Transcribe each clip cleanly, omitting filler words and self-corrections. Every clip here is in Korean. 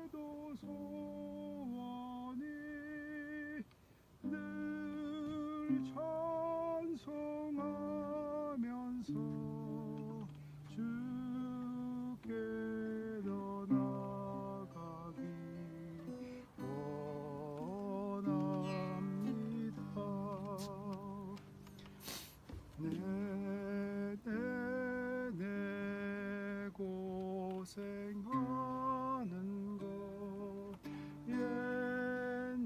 주께도 소원이 늘 찬송하면서 주께로 나가기 원합니다. 내 고생하는 것 옛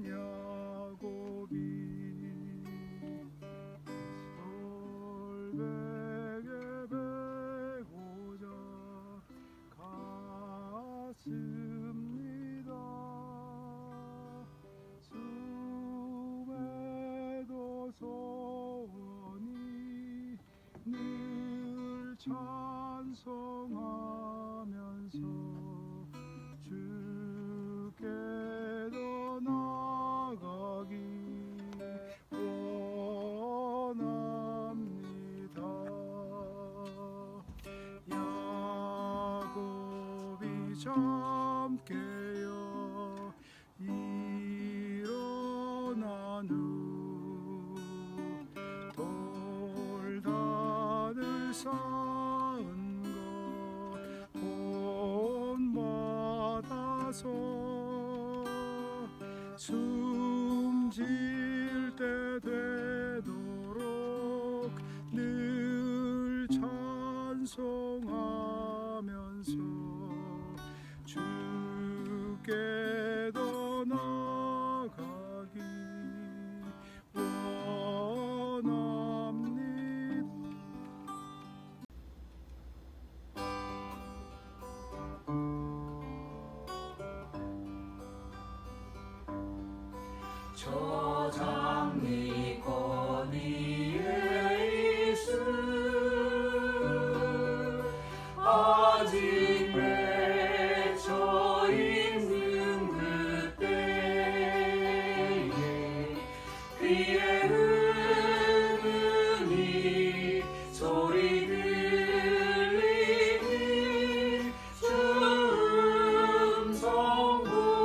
야곱이 솔베개 베고자 갔습니다. 숨에도 소원이 늘 찬송하면서 주께로 나가기 원합니다. 야곱이 잠깨어 일어난 후 돌단을 쌓은 것 본받아서 숨질 때 되도록 늘 찬송하면서 주께도 나가기 원합니다. 저장 믿고 니의 이슬 아직 맺혀 있는 그때에 귀에 흐르니 소리 들리니 주 음성 분명하다.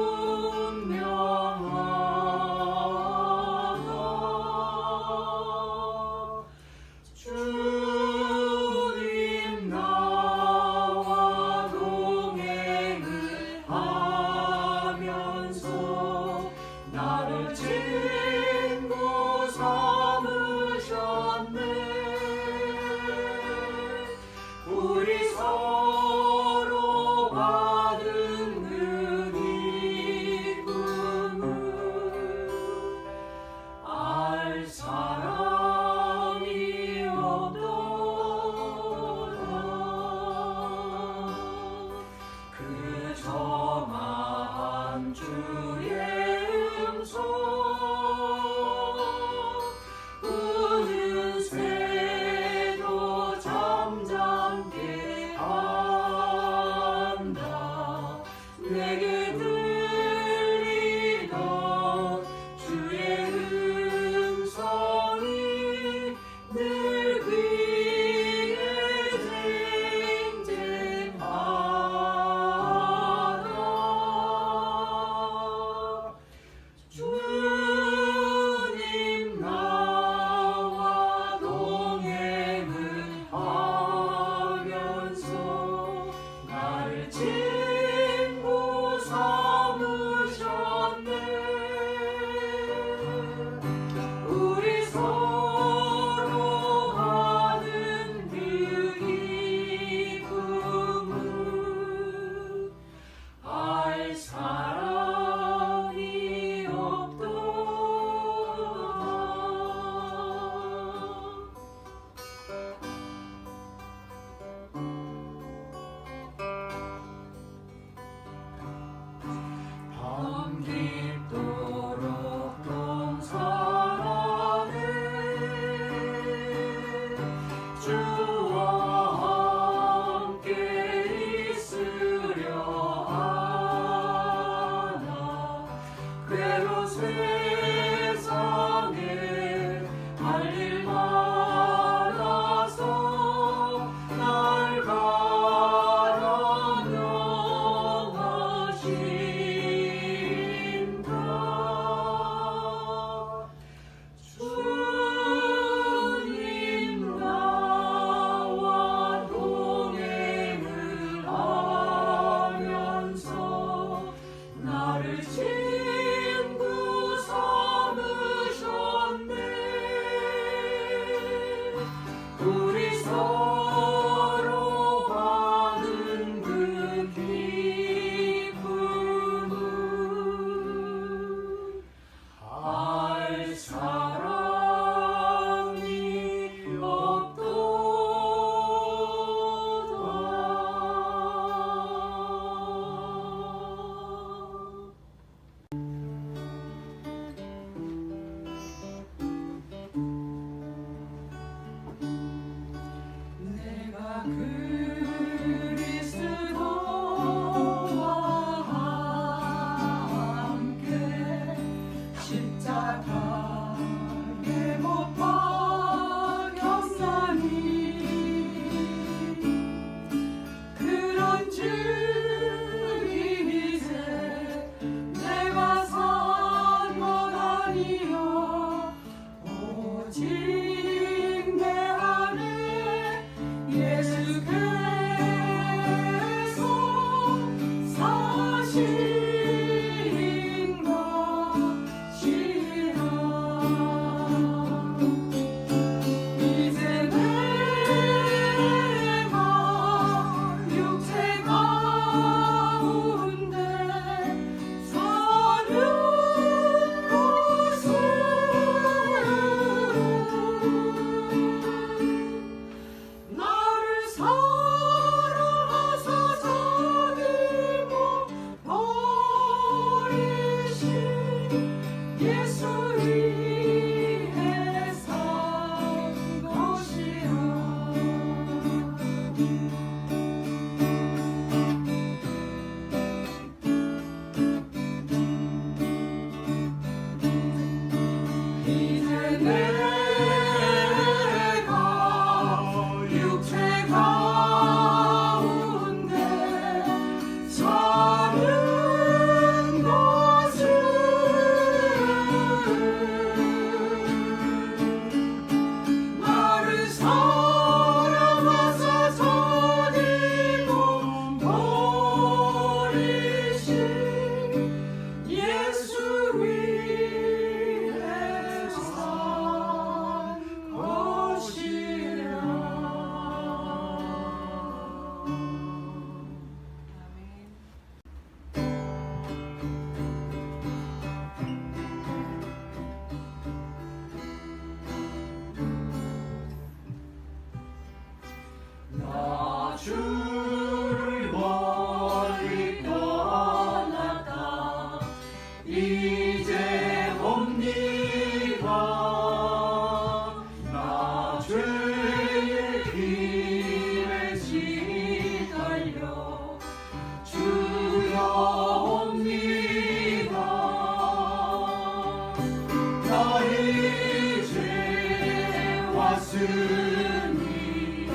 왔으니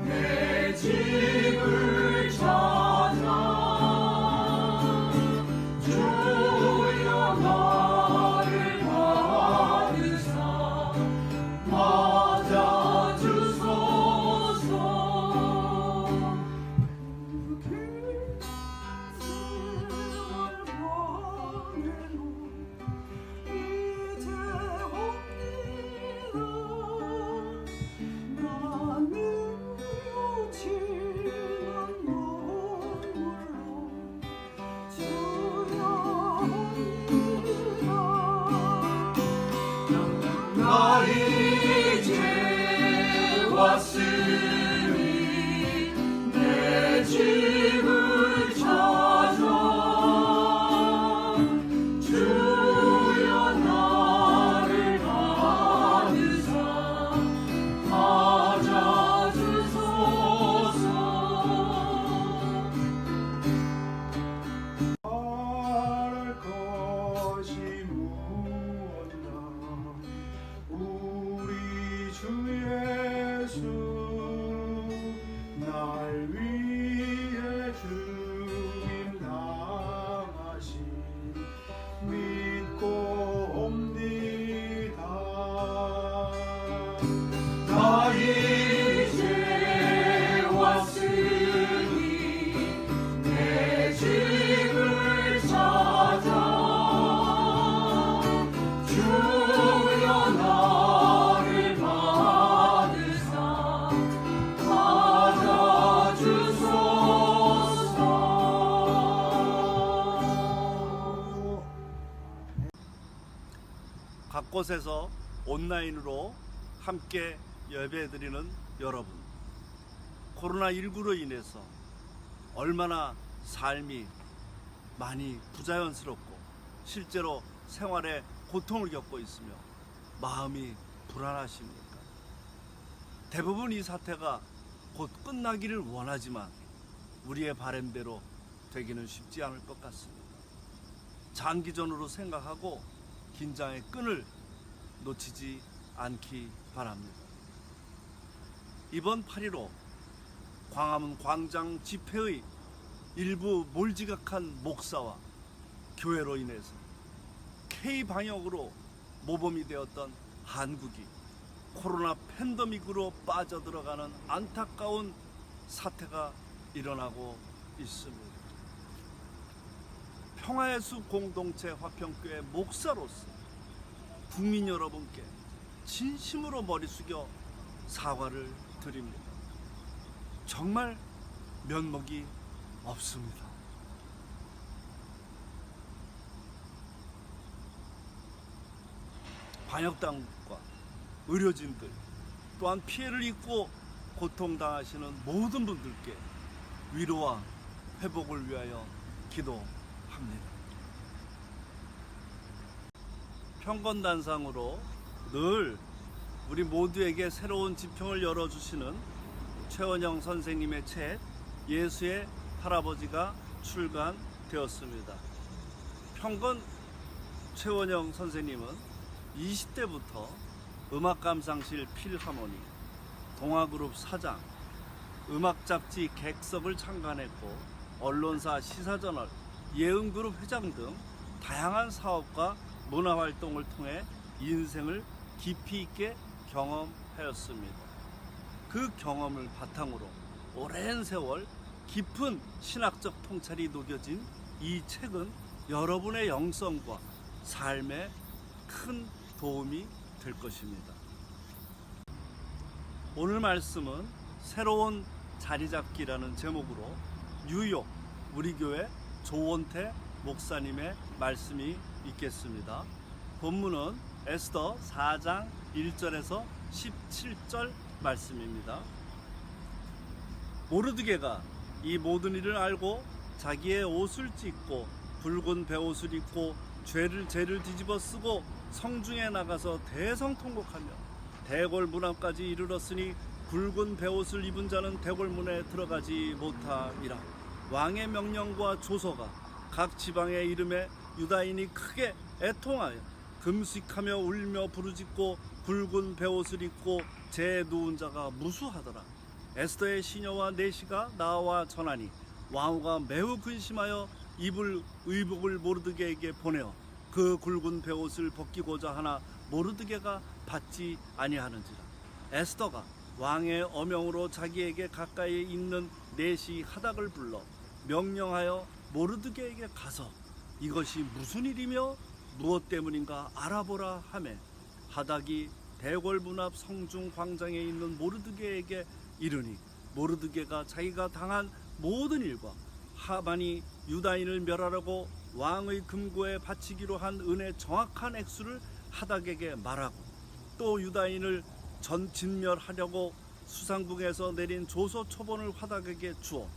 내 집을 찾아 주여 나를 받으사 맞아주소서. 나 이제 왔으니 내 집을 찾아 주여 나를 받으사 맞아주소서. 말할 것이 무엇나 우리 주 예수 날 위해 죽임 당하신 믿고 옵니다. 나 이제 왔으니 내 집을 찾아 주여 나를 받으사 맞아주소서. 각 곳에서 온라인으로 함께 예배드리는 여러분, 코로나19로 인해서 얼마나 삶이 많이 부자연스럽고 실제로 생활에 고통을 겪고 있으며 마음이 불안하십니까? 대부분 이 사태가 곧 끝나기를 원하지만 우리의 바람대로 되기는 쉽지 않을 것 같습니다. 장기전으로 생각하고 긴장의 끈을 놓치지 않기 바랍니다. 이번 8.15 광화문 광장 집회의 일부 몰지각한 목사와 교회로 인해서 K방역으로 모범이 되었던 한국이 코로나 팬데믹으로 빠져들어가는 안타까운 사태가 일어나고 있습니다. 평화의 숲 공동체 화평교회 목사로서 국민 여러분께 진심으로 머리 숙여 사과를 드립니다. 정말 면목이 없습니다. 방역당국과 의료진들 또한 피해를 입고 고통당하시는 모든 분들께 위로와 회복을 위하여 기도합니다. 평건단상으로 늘 우리 모두에게 새로운 지평을 열어주시는 최원영 선생님의 책 예수의 할아버지가 출간되었습니다. 평건 최원영 선생님은 20대부터 음악감상실 필하모니, 동아그룹 사장, 음악잡지 객석을 창간했고 언론사 시사저널, 예은그룹 회장 등 다양한 사업과 문화활동을 통해 인생을 깊이 있게 경험하였습니다. 그 경험을 바탕으로 오랜 세월 깊은 신학적 통찰이 녹여진 이 책은 여러분의 영성과 삶에 큰 도움이 될 것입니다. 오늘 말씀은 새로운 자리잡기라는 제목으로 뉴욕 우리 교회 조원태 목사님의 말씀이 있겠습니다. 본문은 에스더 4장 1절에서 17절 말씀입니다. 모르드게가 이 모든 일을 알고 자기의 옷을 찢고 붉은 베옷을 입고 죄를 뒤집어 쓰고 성중에 나가서 대성통곡하며 대궐 문 앞까지 이르렀으니 굵은 베옷을 입은 자는 대궐 문에 들어가지 못하리라. 왕의 명령과 조서가 각 지방의 이름에 유다인이 크게 애통하여 금식하며 울며 부르짖고 붉은 베옷을 입고 제 누운 자가 무수하더라. 에스더의 시녀와 내시가 나와 전하니 왕후가 매우 근심하여 입을 의복을 모르드게에게 보내어 그 굵은 베옷을 벗기고자 하나 모르드게가 받지 아니하는지라. 에스더가 왕의 어명으로 자기에게 가까이 있는 내시 하닥을 불러 명령하여 모르드게에게 가서 이것이 무슨 일이며 무엇 때문인가 알아보라 하매 하닥이 대궐문 앞 성중 광장에 있는 모르드게에게 이르니 모르드게가 자기가 당한 모든 일과 하만이 유다인을 멸하라고 왕의 금고에 바치기로 한 은의 정확한 액수를 하닥에게 말하고 또 유다인을 진멸하려고 수상궁에서 내린 조서 초본을 하닥에게 주어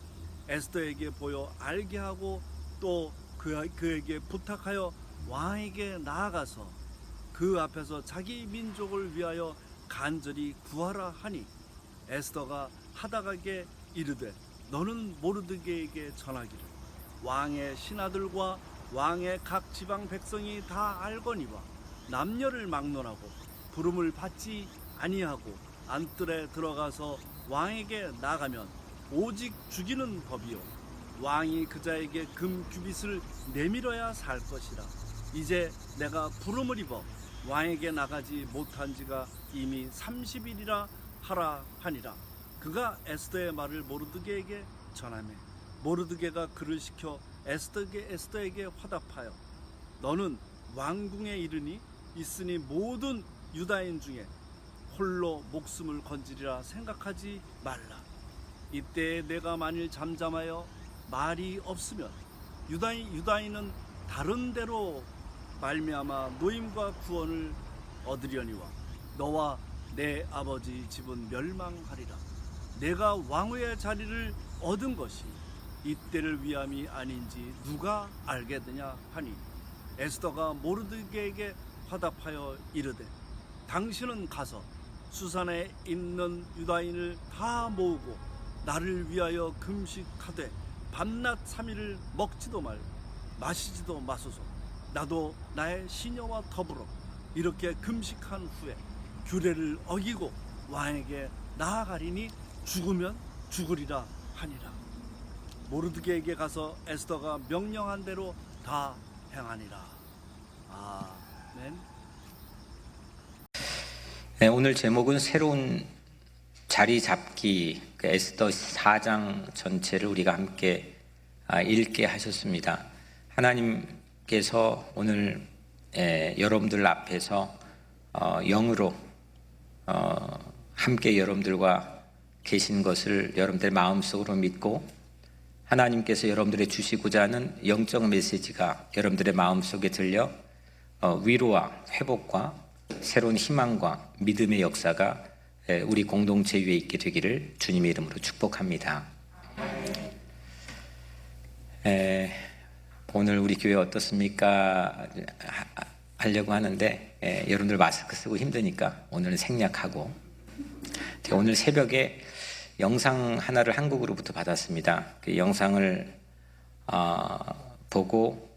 에스더에게 보여 알게 하고 또 그에게 부탁하여 왕에게 나아가서 그 앞에서 자기 민족을 위하여 간절히 구하라 하니 에스더가 하닥에게 이르되 너는 모르드게에게 전하기를 왕의 신하들과 왕의 각 지방 백성이 다 알거니와 남녀를 막론하고 부름을 받지 아니하고 안뜰에 들어가서 왕에게 나가면 오직 죽이는 법이요 왕이 그자에게 금 규빗을 내밀어야 살 것이라. 이제 내가 부름을 입어 왕에게 나가지 못한 지가 이미 30일이라 하라 하니라. 그가 에스더의 말을 모르드게에게 전하매 모르드게가 그를 시켜 에스더에게 화답하여 너는 왕궁에 이르니 있으니 모든 유다인 중에 홀로 목숨을 건지리라 생각하지 말라. 이때에 내가 만일 잠잠하여 말이 없으면 유다인은 다른 데로 말미암아 노임과 구원을 얻으려니와 너와 내 아버지 집은 멸망하리라. 내가 왕후의 자리를 얻은 것이 이때를 위함이 아닌지 누가 알겠느냐 하니 에스더가 모르드게에게 화답하여 이르되 당신은 가서 수산에 있는 유다인을 다 모으고 나를 위하여 금식하되 밤낮 3일을 먹지도 말고 마시지도 마소서. 나도 나의 시녀와 더불어 이렇게 금식한 후에 규례를 어기고 왕에게 나아가리니 죽으면 죽으리라 하니라. 모르드게에게 가서 에스더가 명령한 대로 다 행하니라. 아멘. 네, 오늘 제목은 새로운 자리 잡기, 에스더 4장 전체를 우리가 함께 읽게 하셨습니다. 하나님께서 오늘 여러분들 앞에서 영으로 함께 여러분들과 계신 것을 여러분들 마음속으로 믿고 하나님께서 여러분들의 주시고자 하는 영적 메시지가 여러분들의 마음속에 들려 위로와 회복과 새로운 희망과 믿음의 역사가 우리 공동체 위에 있게 되기를 주님의 이름으로 축복합니다. 오늘 우리 교회 어떻습니까? 하려고 하는데 여러분들 마스크 쓰고 힘드니까 오늘은 생략하고 제가 오늘 새벽에 영상 하나를 한국으로부터 받았습니다. 그 영상을 보고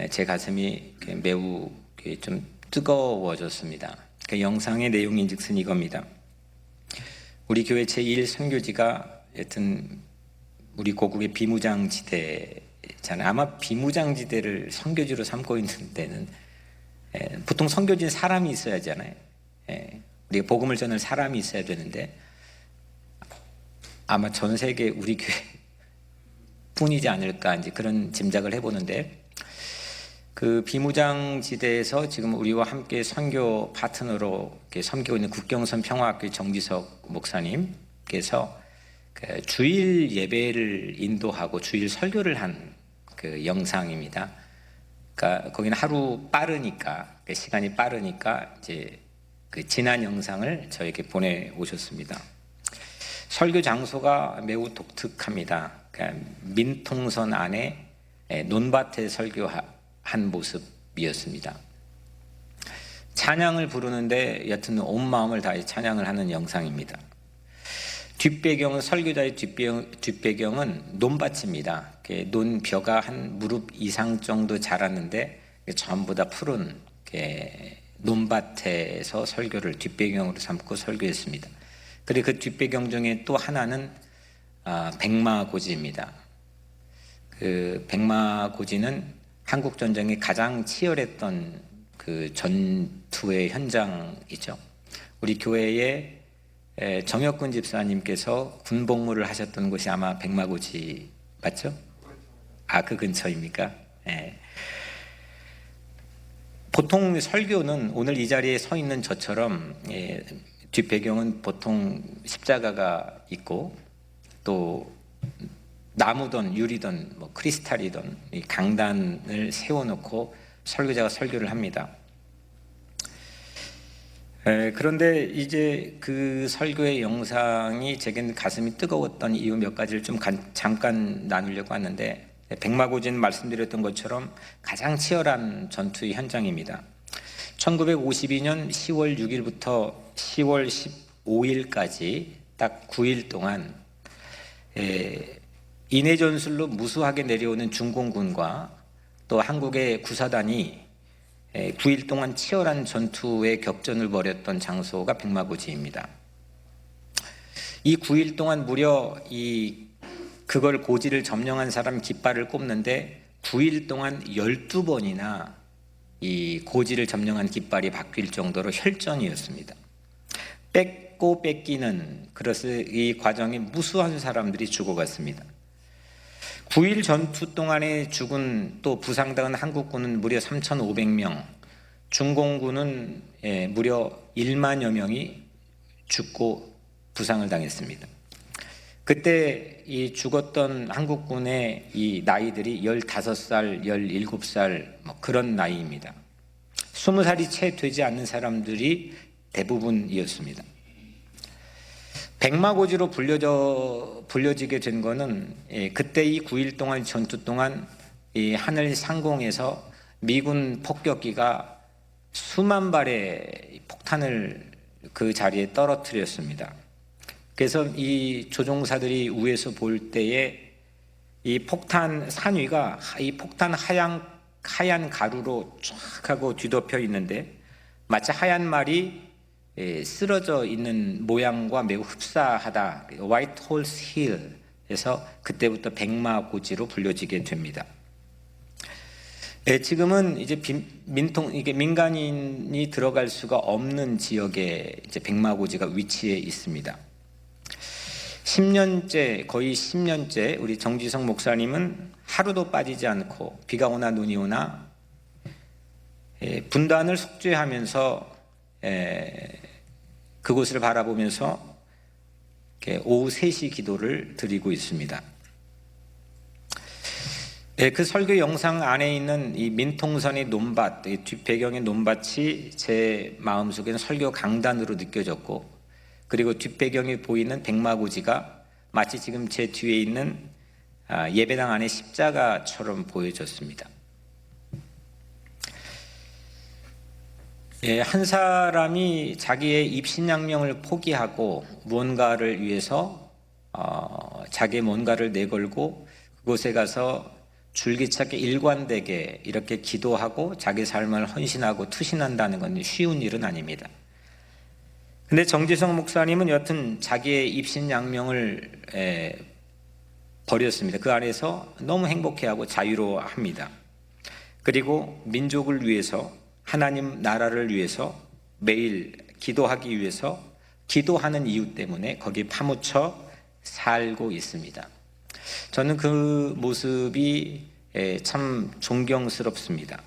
제 가슴이 매우 좀 뜨거워졌습니다. 그 영상의 내용인즉슨 이겁니다. 우리 교회 제1 선교지가 여튼 우리 고국의 비무장지대잖아요. 아마 비무장지대를 선교지로 삼고 있는 데는 보통 선교지는 사람이 있어야 하잖아요. 우리가 복음을 전할 사람이 있어야 되는데 아마 전 세계 우리 교회 뿐이지 않을까 이제 그런 짐작을 해보는데 그 비무장지대에서 지금 우리와 함께 선교 파트너로 섬기고 있는 국경선 평화학교 정지석 목사님께서 그 주일 예배를 인도하고 주일 설교를 한 그 영상입니다. 그러니까 거기는 하루 빠르니까 시간이 빠르니까 이제 그 지난 영상을 저에게 보내 오셨습니다. 설교 장소가 매우 독특합니다. 그러니까 민통선 안에 논밭에 설교한 모습이었습니다. 찬양을 부르는데 여튼 온 마음을 다해 찬양을 하는 영상입니다. 뒷배경은 설교자의 뒷배경은 논밭입니다. 논 벼가 한 무릎 이상 정도 자랐는데 전부 다 푸른 논밭에서 설교를 뒷배경으로 삼고 설교했습니다. 그리고 그 뒷배경 중에 또 하나는 백마고지입니다. 그 백마고지는 한국 전쟁이 가장 치열했던 그 전투의 현장이죠. 우리 교회에 정혁근 집사님께서 군복무를 하셨던 곳이 아마 백마고지 맞죠? 그 근처입니까? 네. 보통 설교는 오늘 이 자리에 서 있는 저처럼 뒷배경은 보통 십자가가 있고 또 나무든 유리든 뭐 크리스탈이든 이 강단을 세워놓고 설교자가 설교를 합니다. 그런데 이제 그 설교의 영상이 제겐 가슴이 뜨거웠던 이유 몇 가지를 좀 잠깐 나누려고 하는데, 백마고지는 말씀드렸던 것처럼 가장 치열한 전투의 현장입니다. 1952년 10월 6일부터 10월 15일까지 딱 9일 동안 인해 전술로 무수하게 내려오는 중공군과 또 한국의 구사단이 9일 동안 치열한 전투의 격전을 벌였던 장소가 백마고지입니다. 이 9일 동안 무려 그걸 고지를 점령한 사람 깃발을 꼽는데 9일 동안 12번이나 이 고지를 점령한 깃발이 바뀔 정도로 혈전이었습니다. 뺏고 뺏기는, 그래서 이 과정에 무수한 사람들이 죽어갔습니다. 9일 전투 동안에 죽은 또 부상당한 한국군은 무려 3,500명, 중공군은 무려 1만여 명이 죽고 부상을 당했습니다. 그때 이 죽었던 한국군의 이 나이들이 15살, 17살 뭐 그런 나이입니다. 20살이 채 되지 않는 사람들이 대부분이었습니다. 백마고지로 불려지게 된 거는 그때 이 9일 동안 전투 동안 이 하늘 상공에서 미군 폭격기가 수만 발의 폭탄을 그 자리에 떨어뜨렸습니다. 그래서 이 조종사들이 위에서 볼 때에 이 폭탄 산위가 이 폭탄 하얀 가루로 쫙 하고 뒤덮여 있는데 마치 하얀 말이 쓰러져 있는 모양과 매우 흡사하다. 화이트 홀스 힐에서 그때부터 백마고지로 불려지게 됩니다. 지금은 이제 이게 민간인이 들어갈 수가 없는 지역에 이제 백마고지가 위치해 있습니다. 10년째, 거의 10년째 우리 정지성 목사님은 하루도 빠지지 않고 비가 오나 눈이 오나 분단을 속죄하면서 그곳을 바라보면서 오후 3시 기도를 드리고 있습니다. 그 설교 영상 안에 있는 이 민통선의 논밭, 뒷배경의 논밭이 제 마음속에는 설교 강단으로 느껴졌고, 그리고 뒷배경에 보이는 백마고지가 마치 지금 제 뒤에 있는 예배당 안의 십자가처럼 보여졌습니다. 한 사람이 자기의 입신양명을 포기하고 무언가를 위해서 자기의 뭔가를 내걸고 그곳에 가서 줄기차게 일관되게 이렇게 기도하고 자기 삶을 헌신하고 투신한다는 건 쉬운 일은 아닙니다. 근데 정지성 목사님은 여튼 자기의 입신양명을 버렸습니다. 그 안에서 너무 행복해하고 자유로워합니다. 그리고 민족을 위해서, 하나님 나라를 위해서 매일 기도하기 위해서 기도하는 이유 때문에 거기에 파묻혀 살고 있습니다. 저는 그 모습이 참 존경스럽습니다.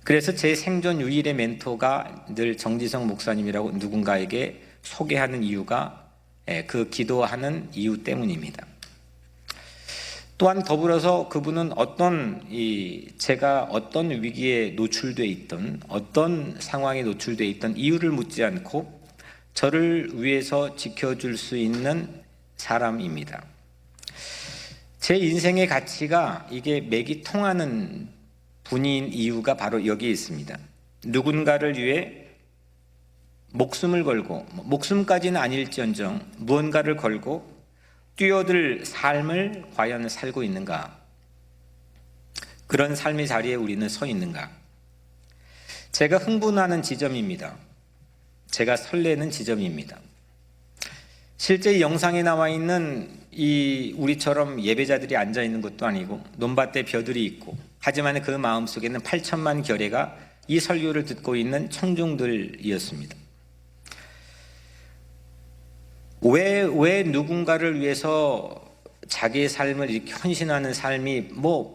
그래서 제 생존 유일의 멘토가 늘 정지성 목사님이라고 누군가에게 소개하는 이유가 그 기도하는 이유 때문입니다. 또한 더불어서 그분은 제가 어떤 위기에 노출되어 있던, 어떤 상황에 노출되어 있던 이유를 묻지 않고 저를 위해서 지켜줄 수 있는 사람입니다. 제 인생의 가치가 이게 맥이 통하는 분인 이유가 바로 여기에 있습니다. 누군가를 위해 목숨을 걸고, 목숨까지는 아닐지언정 무언가를 걸고 뛰어들 삶을 과연 살고 있는가? 그런 삶의 자리에 우리는 서 있는가? 제가 흥분하는 지점입니다. 제가 설레는 지점입니다. 실제 이 영상에 나와 있는 이 우리처럼 예배자들이 앉아 있는 것도 아니고 논밭에 벼들이 있고, 하지만 그 마음속에는 8천만 결의가 이 설교를 듣고 있는 청중들이었습니다. 왜 누군가를 위해서 자기의 삶을 이렇게 헌신하는 삶이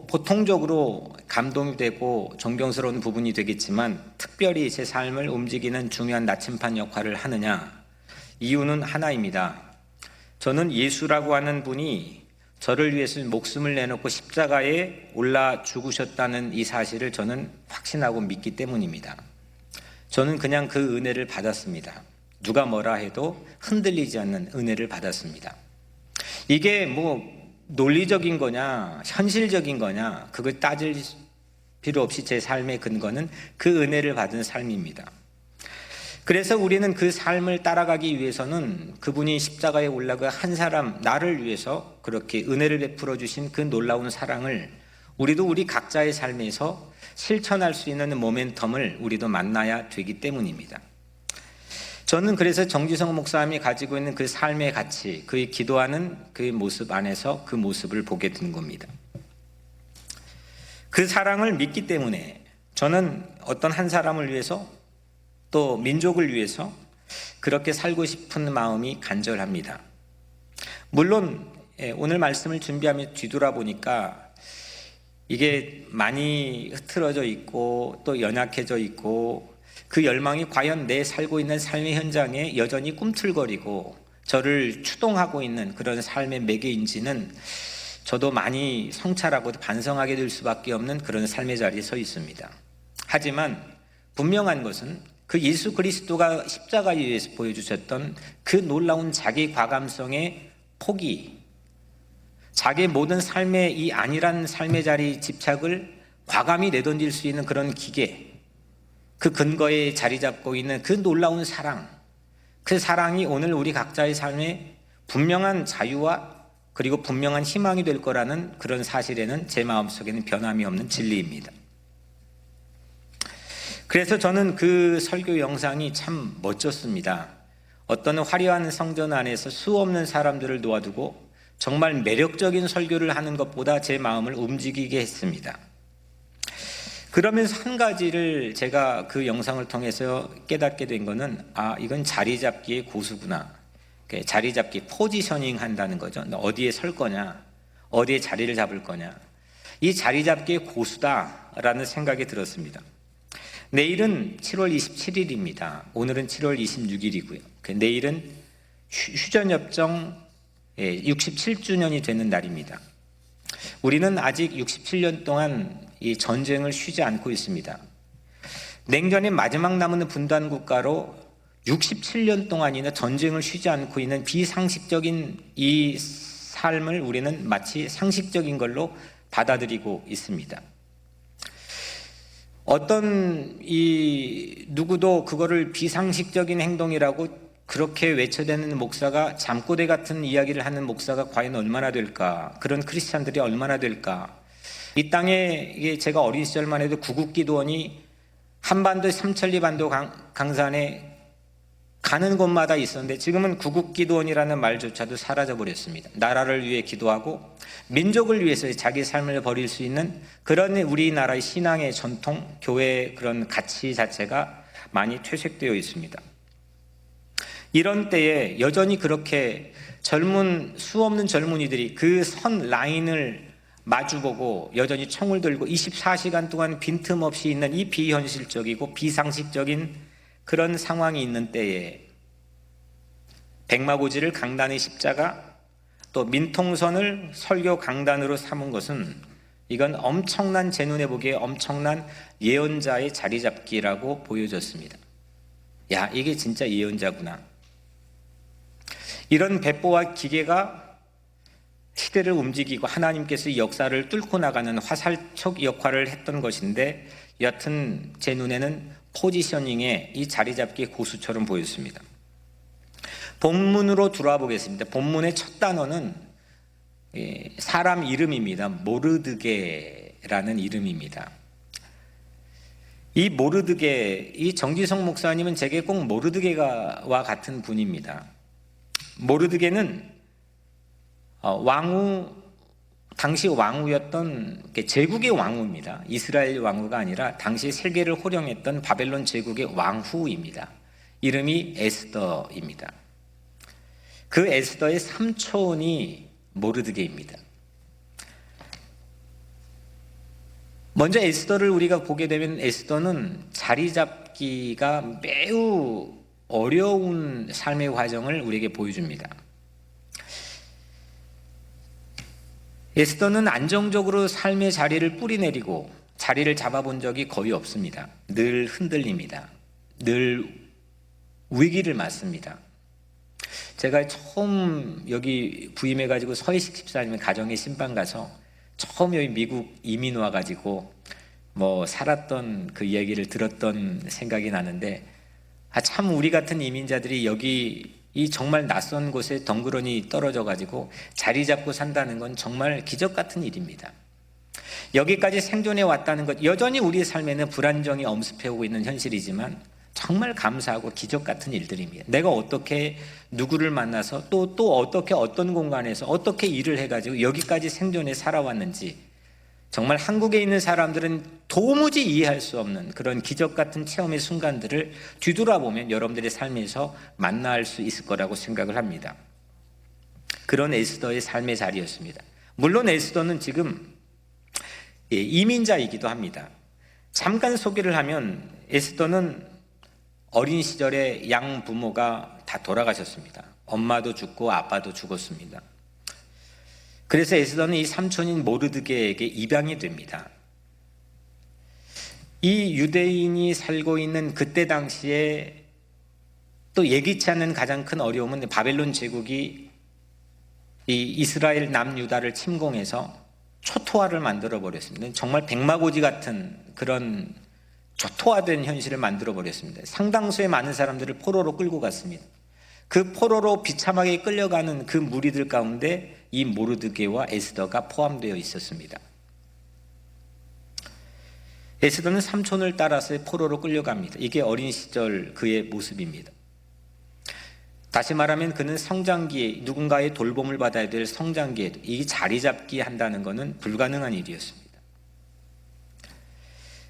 보통적으로 감동이 되고 존경스러운 부분이 되겠지만, 특별히 제 삶을 움직이는 중요한 나침반 역할을 하느냐? 이유는 하나입니다. 저는 예수라고 하는 분이 저를 위해서 목숨을 내놓고 십자가에 올라 죽으셨다는 이 사실을 저는 확신하고 믿기 때문입니다. 저는 그냥 그 은혜를 받았습니다. 누가 뭐라 해도 흔들리지 않는 은혜를 받았습니다. 이게 논리적인 거냐 현실적인 거냐 그걸 따질 필요 없이 제 삶의 근거는 그 은혜를 받은 삶입니다. 그래서 우리는 그 삶을 따라가기 위해서는 그분이 십자가에 올라가 한 사람, 나를 위해서 그렇게 은혜를 베풀어 주신 그 놀라운 사랑을 우리도 우리 각자의 삶에서 실천할 수 있는 모멘텀을 우리도 만나야 되기 때문입니다. 저는 그래서 정지성 목사님이 가지고 있는 그 삶의 가치, 그의 기도하는 그의 모습 안에서 그 모습을 보게 된 겁니다. 그 사랑을 믿기 때문에 저는 어떤 한 사람을 위해서 또 민족을 위해서 그렇게 살고 싶은 마음이 간절합니다. 물론 오늘 말씀을 준비하며 뒤돌아보니까 이게 많이 흐트러져 있고 또 연약해져 있고, 그 열망이 과연 내 살고 있는 삶의 현장에 여전히 꿈틀거리고 저를 추동하고 있는 그런 삶의 매개인지는 저도 많이 성찰하고 반성하게 될 수밖에 없는 그런 삶의 자리에 서 있습니다. 하지만 분명한 것은 그 예수 그리스도가 십자가에 의해서 보여주셨던 그 놀라운 자기 과감성의 포기, 자기의 모든 삶의 이 아니란 삶의 자리 집착을 과감히 내던질 수 있는 그런 기계, 그 근거에 자리 잡고 있는 그 놀라운 사랑, 그 사랑이 오늘 우리 각자의 삶에 분명한 자유와 그리고 분명한 희망이 될 거라는 그런 사실에는 제 마음속에는 변함이 없는 진리입니다. 그래서 저는 그 설교 영상이 참 멋졌습니다. 어떤 화려한 성전 안에서 수없는 사람들을 놓아두고 정말 매력적인 설교를 하는 것보다 제 마음을 움직이게 했습니다. 그러면서 한 가지를 제가 그 영상을 통해서 깨닫게 된 거는, 이건 자리 잡기의 고수구나. 자리 잡기, 포지셔닝 한다는 거죠. 어디에 설 거냐, 어디에 자리를 잡을 거냐. 이 자리 잡기의 고수다라는 생각이 들었습니다. 내일은 7월 27일입니다. 오늘은 7월 26일이고요. 내일은 휴전협정 67주년이 되는 날입니다. 우리는 아직 67년 동안 이 전쟁을 쉬지 않고 있습니다. 냉전의 마지막 남은 분단 국가로 67년 동안이나 전쟁을 쉬지 않고 있는 비상식적인 이 삶을 우리는 마치 상식적인 걸로 받아들이고 있습니다. 어떤 누구도 그거를 비상식적인 행동이라고 그렇게 외쳐대는 목사가, 잠꼬대 같은 이야기를 하는 목사가 과연 얼마나 될까? 그런 크리스찬들이 얼마나 될까? 이 땅에 제가 어린 시절만 해도 구국기도원이 한반도 삼천리반도 강산에 가는 곳마다 있었는데 지금은 구국기도원이라는 말조차도 사라져버렸습니다. 나라를 위해 기도하고 민족을 위해서 자기 삶을 버릴 수 있는 그런 우리나라의 신앙의 전통, 교회의 그런 가치 자체가 많이 퇴색되어 있습니다. 이런 때에 여전히 그렇게 수없는 젊은이들이 그 선 라인을 마주보고 여전히 총을 들고 24시간 동안 빈틈없이 있는 이 비현실적이고 비상식적인 그런 상황이 있는 때에 백마고지를 강단의 십자가, 또 민통선을 설교 강단으로 삼은 것은 이건 엄청난, 제 눈에 보기에 엄청난 예언자의 자리 잡기라고 보여졌습니다. 야, 이게 진짜 예언자구나. 이런 배포와 기계가 시대를 움직이고 하나님께서 역사를 뚫고 나가는 화살촉 역할을 했던 것인데, 여튼 제 눈에는 포지셔닝의 이 자리 잡기 고수처럼 보였습니다. 본문으로 들어와 보겠습니다. 본문의 첫 단어는 사람 이름입니다. 모르드게라는 이름입니다. 이 모르드게, 이 정지성 목사님은 제게 꼭 모르드게와 같은 분입니다. 모르드게는 당시 왕후였던 제국의 왕후입니다. 이스라엘 왕후가 아니라 당시 세계를 호령했던 바벨론 제국의 왕후입니다. 이름이 에스더입니다. 그 에스더의 삼촌이 모르드게입니다. 먼저 에스더를 우리가 보게 되면 에스더는 자리 잡기가 매우 어려운 삶의 과정을 우리에게 보여줍니다. 에스더는 안정적으로 삶의 자리를 뿌리내리고 자리를 잡아본 적이 거의 없습니다. 늘 흔들립니다. 늘 위기를 맞습니다. 제가 처음 여기 부임해가지고 서희식 집사님의 가정의 신방 가서 처음 여기 미국 이민 와가지고 살았던 그 이야기를 들었던 생각이 나는데, 참 우리 같은 이민자들이 여기 이 정말 낯선 곳에 덩그러니 떨어져가지고 자리 잡고 산다는 건 정말 기적 같은 일입니다. 여기까지 생존해 왔다는 것, 여전히 우리의 삶에는 불안정이 엄습해오고 있는 현실이지만 정말 감사하고 기적 같은 일들입니다. 내가 어떻게 누구를 만나서 또 어떻게 어떤 공간에서 어떻게 일을 해가지고 여기까지 생존해 살아왔는지, 정말 한국에 있는 사람들은 도무지 이해할 수 없는 그런 기적 같은 체험의 순간들을 뒤돌아보면 여러분들의 삶에서 만날 수 있을 거라고 생각을 합니다. 그런 에스더의 삶의 자리였습니다. 물론 에스더는 지금 이민자이기도 합니다. 잠깐 소개를 하면 에스더는 어린 시절에 양 부모가 다 돌아가셨습니다. 엄마도 죽고 아빠도 죽었습니다. 그래서 에스더는 이 삼촌인 모르드게에게 입양이 됩니다. 이 유대인이 살고 있는 그때 당시에 또 예기치 않은 가장 큰 어려움은 바벨론 제국이 이 이스라엘 남유다를 침공해서 초토화를 만들어 버렸습니다. 정말 백마고지 같은 그런 초토화된 현실을 만들어 버렸습니다. 상당수의 많은 사람들을 포로로 끌고 갔습니다. 그 포로로 비참하게 끌려가는 그 무리들 가운데 이 모르드게와 에스더가 포함되어 있었습니다. 에스더는 삼촌을 따라서 포로로 끌려갑니다. 이게 어린 시절 그의 모습입니다. 다시 말하면 그는 성장기에 누군가의 돌봄을 받아야 될 성장기에 이 자리 잡기 한다는 것은 불가능한 일이었습니다.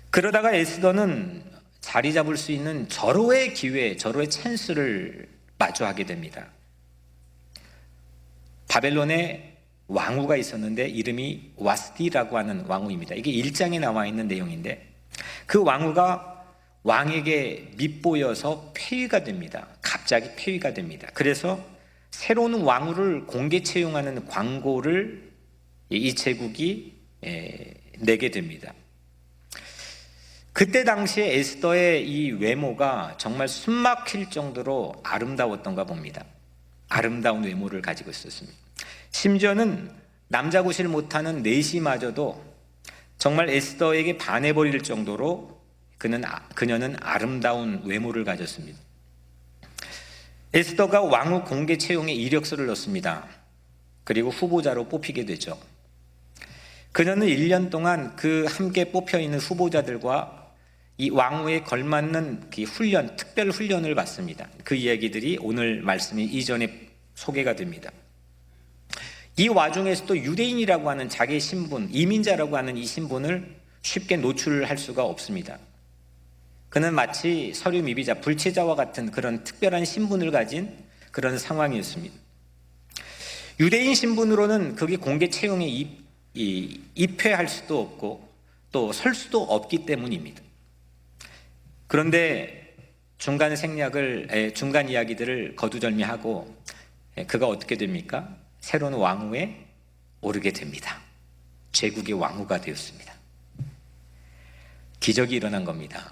그러다가 에스더는 자리 잡을 수 있는 절호의 기회, 절호의 찬스를 마주하게 됩니다. 바벨론에 왕후가 있었는데 이름이 와스디라고 하는 왕후입니다. 이게 1장에 나와 있는 내용인데, 그 왕후가 왕에게 밉보여서 폐위가 됩니다. 갑자기 폐위가 됩니다. 그래서 새로운 왕후를 공개 채용하는 광고를 이 제국이 내게 됩니다. 그때 당시에 에스더의 이 외모가 정말 숨막힐 정도로 아름다웠던가 봅니다. 아름다운 외모를 가지고 있었습니다. 심지어는 남자 구실 못하는 내시마저도 정말 에스더에게 반해버릴 정도로 그녀는 아름다운 외모를 가졌습니다. 에스더가 왕후 공개 채용에 이력서를 넣습니다. 그리고 후보자로 뽑히게 되죠. 그녀는 1년 동안 그 함께 뽑혀 있는 후보자들과 이 왕후에 걸맞는 훈련, 특별 훈련을 받습니다. 그 이야기들이 오늘 말씀이 이전에 소개가 됩니다. 이 와중에서도 유대인이라고 하는 자기의 신분, 이민자라고 하는 이 신분을 쉽게 노출할 수가 없습니다. 그는 마치 서류 미비자, 불체자와 같은 그런 특별한 신분을 가진 그런 상황이었습니다. 유대인 신분으로는 그게 공개 채용에 입회할 수도 없고 또 설 수도 없기 때문입니다. 그런데 중간 이야기들을 거두절미하고 그가 어떻게 됩니까? 새로운 왕후에 오르게 됩니다. 제국의 왕후가 되었습니다. 기적이 일어난 겁니다.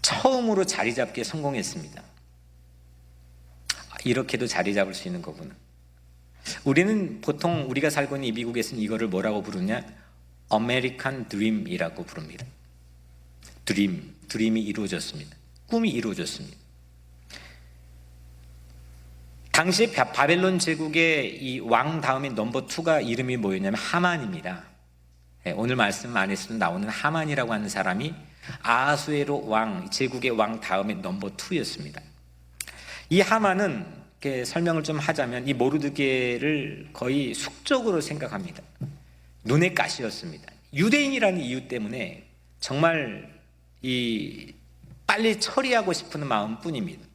처음으로 자리 잡기에 성공했습니다. 이렇게도 자리 잡을 수 있는 거구나. 우리는 보통 우리가 살고 있는 이 미국에서는 이거를 뭐라고 부르냐? 아메리칸 드림이라고 부릅니다. 드림이 이루어졌습니다. 꿈이 이루어졌습니다. 당시 바벨론 제국의 이 왕 다음에 넘버 2가 이름이 뭐였냐면 하만입니다. 오늘 말씀 안에서도 나오는 하만이라고 하는 사람이 아하수에로 왕, 제국의 왕 다음에 넘버 2였습니다. 이 하만은 이렇게 설명을 좀 하자면 이 모르드게를 거의 숙적으로 생각합니다. 눈의 가시였습니다. 유대인이라는 이유 때문에 정말 빨리 처리하고 싶은 마음뿐입니다.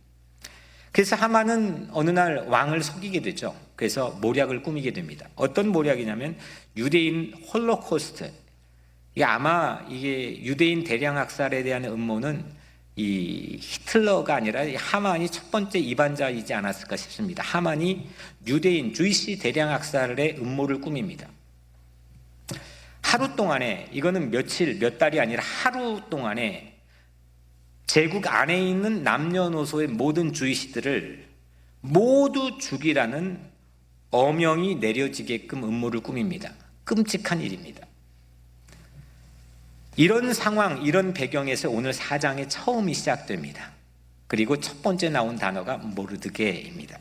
그래서 하만은 어느 날 왕을 속이게 되죠. 그래서 모략을 꾸미게 됩니다. 어떤 모략이냐면 유대인 홀로코스트. 아마 이게 유대인 대량 학살에 대한 음모는 이 히틀러가 아니라 이 하만이 첫 번째 이반자이지 않았을까 싶습니다. 하만이 유대인 주이시 대량 학살의 음모를 꾸밉니다. 하루 동안에, 이거는 며칠, 몇 달이 아니라 하루 동안에 제국 안에 있는 남녀노소의 모든 주이시들을 모두 죽이라는 어명이 내려지게끔 음모를 꾸밉니다. 끔찍한 일입니다. 이런 상황, 이런 배경에서 오늘 4장의 처음이 시작됩니다. 그리고 첫 번째 나온 단어가 모르드게입니다.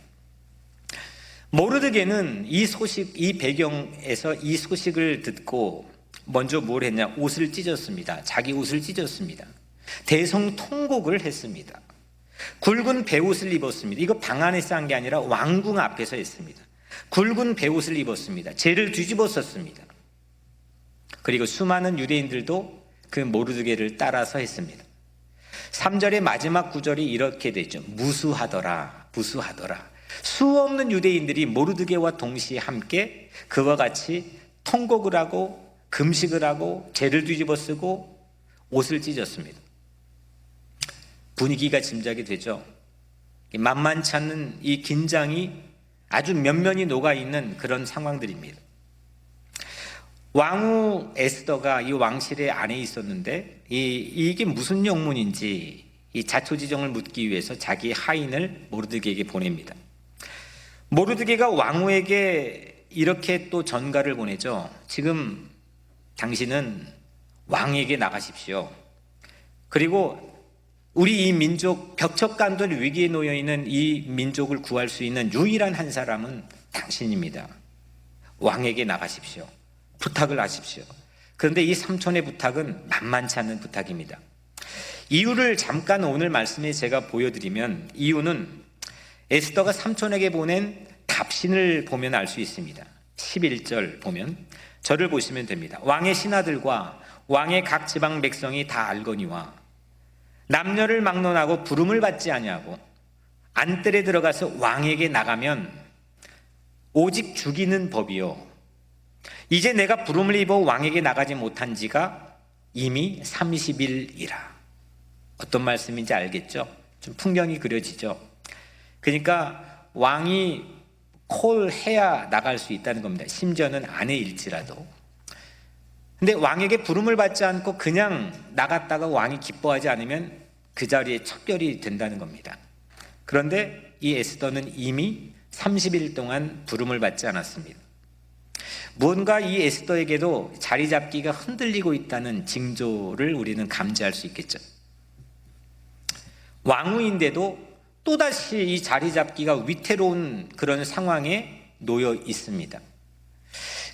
모르드게는 이 소식, 이 배경에서 이 소식을 듣고 먼저 뭘 했냐? 옷을 찢었습니다. 자기 옷을 찢었습니다. 대성통곡을 했습니다. 굵은 베옷을 입었습니다. 이거 방 안에서 한 게 아니라 왕궁 앞에서 했습니다. 굵은 베옷을 입었습니다. 죄를 뒤집어 썼습니다. 그리고 수많은 유대인들도 그 모르드게를 따라서 했습니다. 3절의 마지막 구절이 이렇게 되죠. 무수하더라, 무수하더라. 수없는 유대인들이 모르드게와 동시에 함께 그와 같이 통곡을 하고 금식을 하고 죄를 뒤집어 쓰고 옷을 찢었습니다. 분위기가 짐작이 되죠. 만만치 않은 이 긴장이 아주 면면이 녹아있는 그런 상황들입니다. 왕후 에스더가 이 왕실의 안에 있었는데 이게 무슨 영문인지 이 자초지종을 묻기 위해서 자기 하인을 모르드게에게 보냅니다. 모르드게가 왕후에게 이렇게 또 전가를 보내죠. 지금 당신은 왕에게 나가십시오. 그리고 우리 이 민족, 벽척간돌 위기에 놓여있는 이 민족을 구할 수 있는 유일한 한 사람은 당신입니다. 왕에게 나가십시오. 부탁을 하십시오. 그런데 이 삼촌의 부탁은 만만치 않은 부탁입니다. 이유를 잠깐 오늘 말씀에 제가 보여드리면, 이유는 에스더가 삼촌에게 보낸 답신을 보면 알 수 있습니다. 11절 보면, 저를 보시면 됩니다. 왕의 신하들과 왕의 각 지방 백성이 다 알거니와 남녀를 막론하고 부름을 받지 아니하고 안뜰에 들어가서 왕에게 나가면 오직 죽이는 법이요. 이제 내가 부름을 입어 왕에게 나가지 못한 지가 이미 30일이라. 어떤 말씀인지 알겠죠? 좀 풍경이 그려지죠? 그러니까 왕이 콜해야 나갈 수 있다는 겁니다. 심지어는 아내일지라도. 근데 왕에게 부름을 받지 않고 그냥 나갔다가 왕이 기뻐하지 않으면 그 자리에 척결이 된다는 겁니다. 그런데 이 에스더는 이미 30일 동안 부름을 받지 않았습니다. 무언가 이 에스더에게도 자리 잡기가 흔들리고 있다는 징조를 우리는 감지할 수 있겠죠. 왕후인데도 또다시 이 자리 잡기가 위태로운 그런 상황에 놓여 있습니다.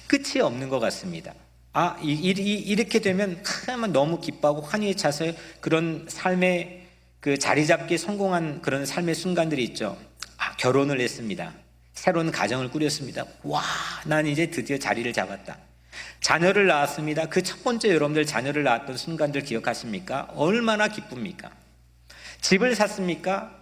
끝이 없는 것 같습니다. 이렇게 되면 너무 기뻐하고 환희에 차서 그런 삶의 그 자리 잡기에 성공한 그런 삶의 순간들이 있죠. 결혼을 했습니다. 새로운 가정을 꾸렸습니다. 와, 난 이제 드디어 자리를 잡았다. 자녀를 낳았습니다. 그 첫 번째 여러분들 자녀를 낳았던 순간들 기억하십니까? 얼마나 기쁩니까? 집을 샀습니까?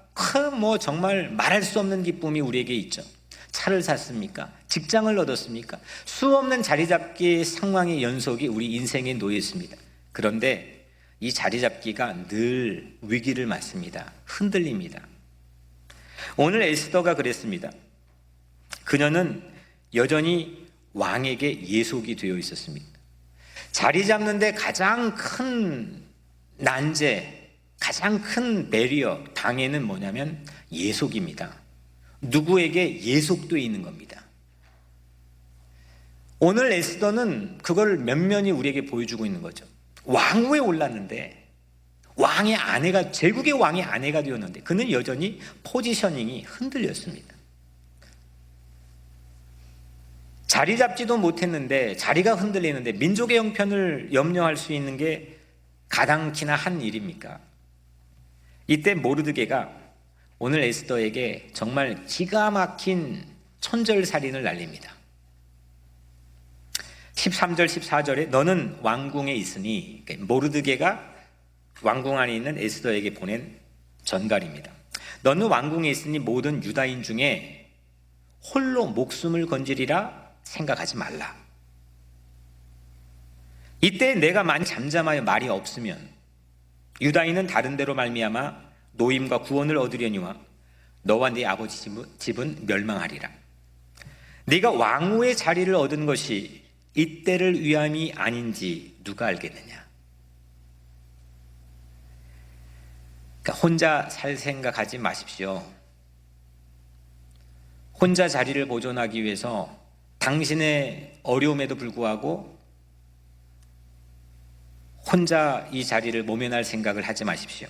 정말 말할 수 없는 기쁨이 우리에게 있죠. 차를 샀습니까? 직장을 얻었습니까? 수없는 자리 잡기의 상황의 연속이 우리 인생에 놓여 있습니다. 그런데 이 자리 잡기가 늘 위기를 맞습니다. 흔들립니다. 오늘 에스더가 그랬습니다. 그녀는 여전히 왕에게 예속이 되어 있었습니다. 자리 잡는데 가장 큰 난제, 가장 큰 배리어, 방해는 뭐냐면 예속입니다. 누구에게 예속되어 있는 겁니다. 오늘 에스더는 그걸 면면히 우리에게 보여주고 있는 거죠. 왕위에 올랐는데 왕의 아내가, 제국의 왕의 아내가 되었는데 그는 여전히 포지셔닝이 흔들렸습니다. 자리 잡지도 못했는데 자리가 흔들리는데 민족의 형편을 염려할 수 있는 게 가당키나 한 일입니까? 이때 모르드게가 오늘 에스더에게 정말 기가 막힌 천절살인을 날립니다. 13절 14절에 너는 왕궁에 있으니, 모르드게가 왕궁 안에 있는 에스더에게 보낸 전갈입니다. 너는 왕궁에 있으니 모든 유다인 중에 홀로 목숨을 건지리라 생각하지 말라. 이때 내가 만약 잠잠하여 말이 없으면 유다인은 다른 데로 말미암아 노임과 구원을 얻으려니와 너와 네 아버지 집은 멸망하리라. 네가 왕후의 자리를 얻은 것이 이때를 위함이 아닌지 누가 알겠느냐. 그러니까 혼자 살 생각하지 마십시오. 혼자 자리를 보존하기 위해서 당신의 어려움에도 불구하고 혼자 이 자리를 모면할 생각을 하지 마십시오.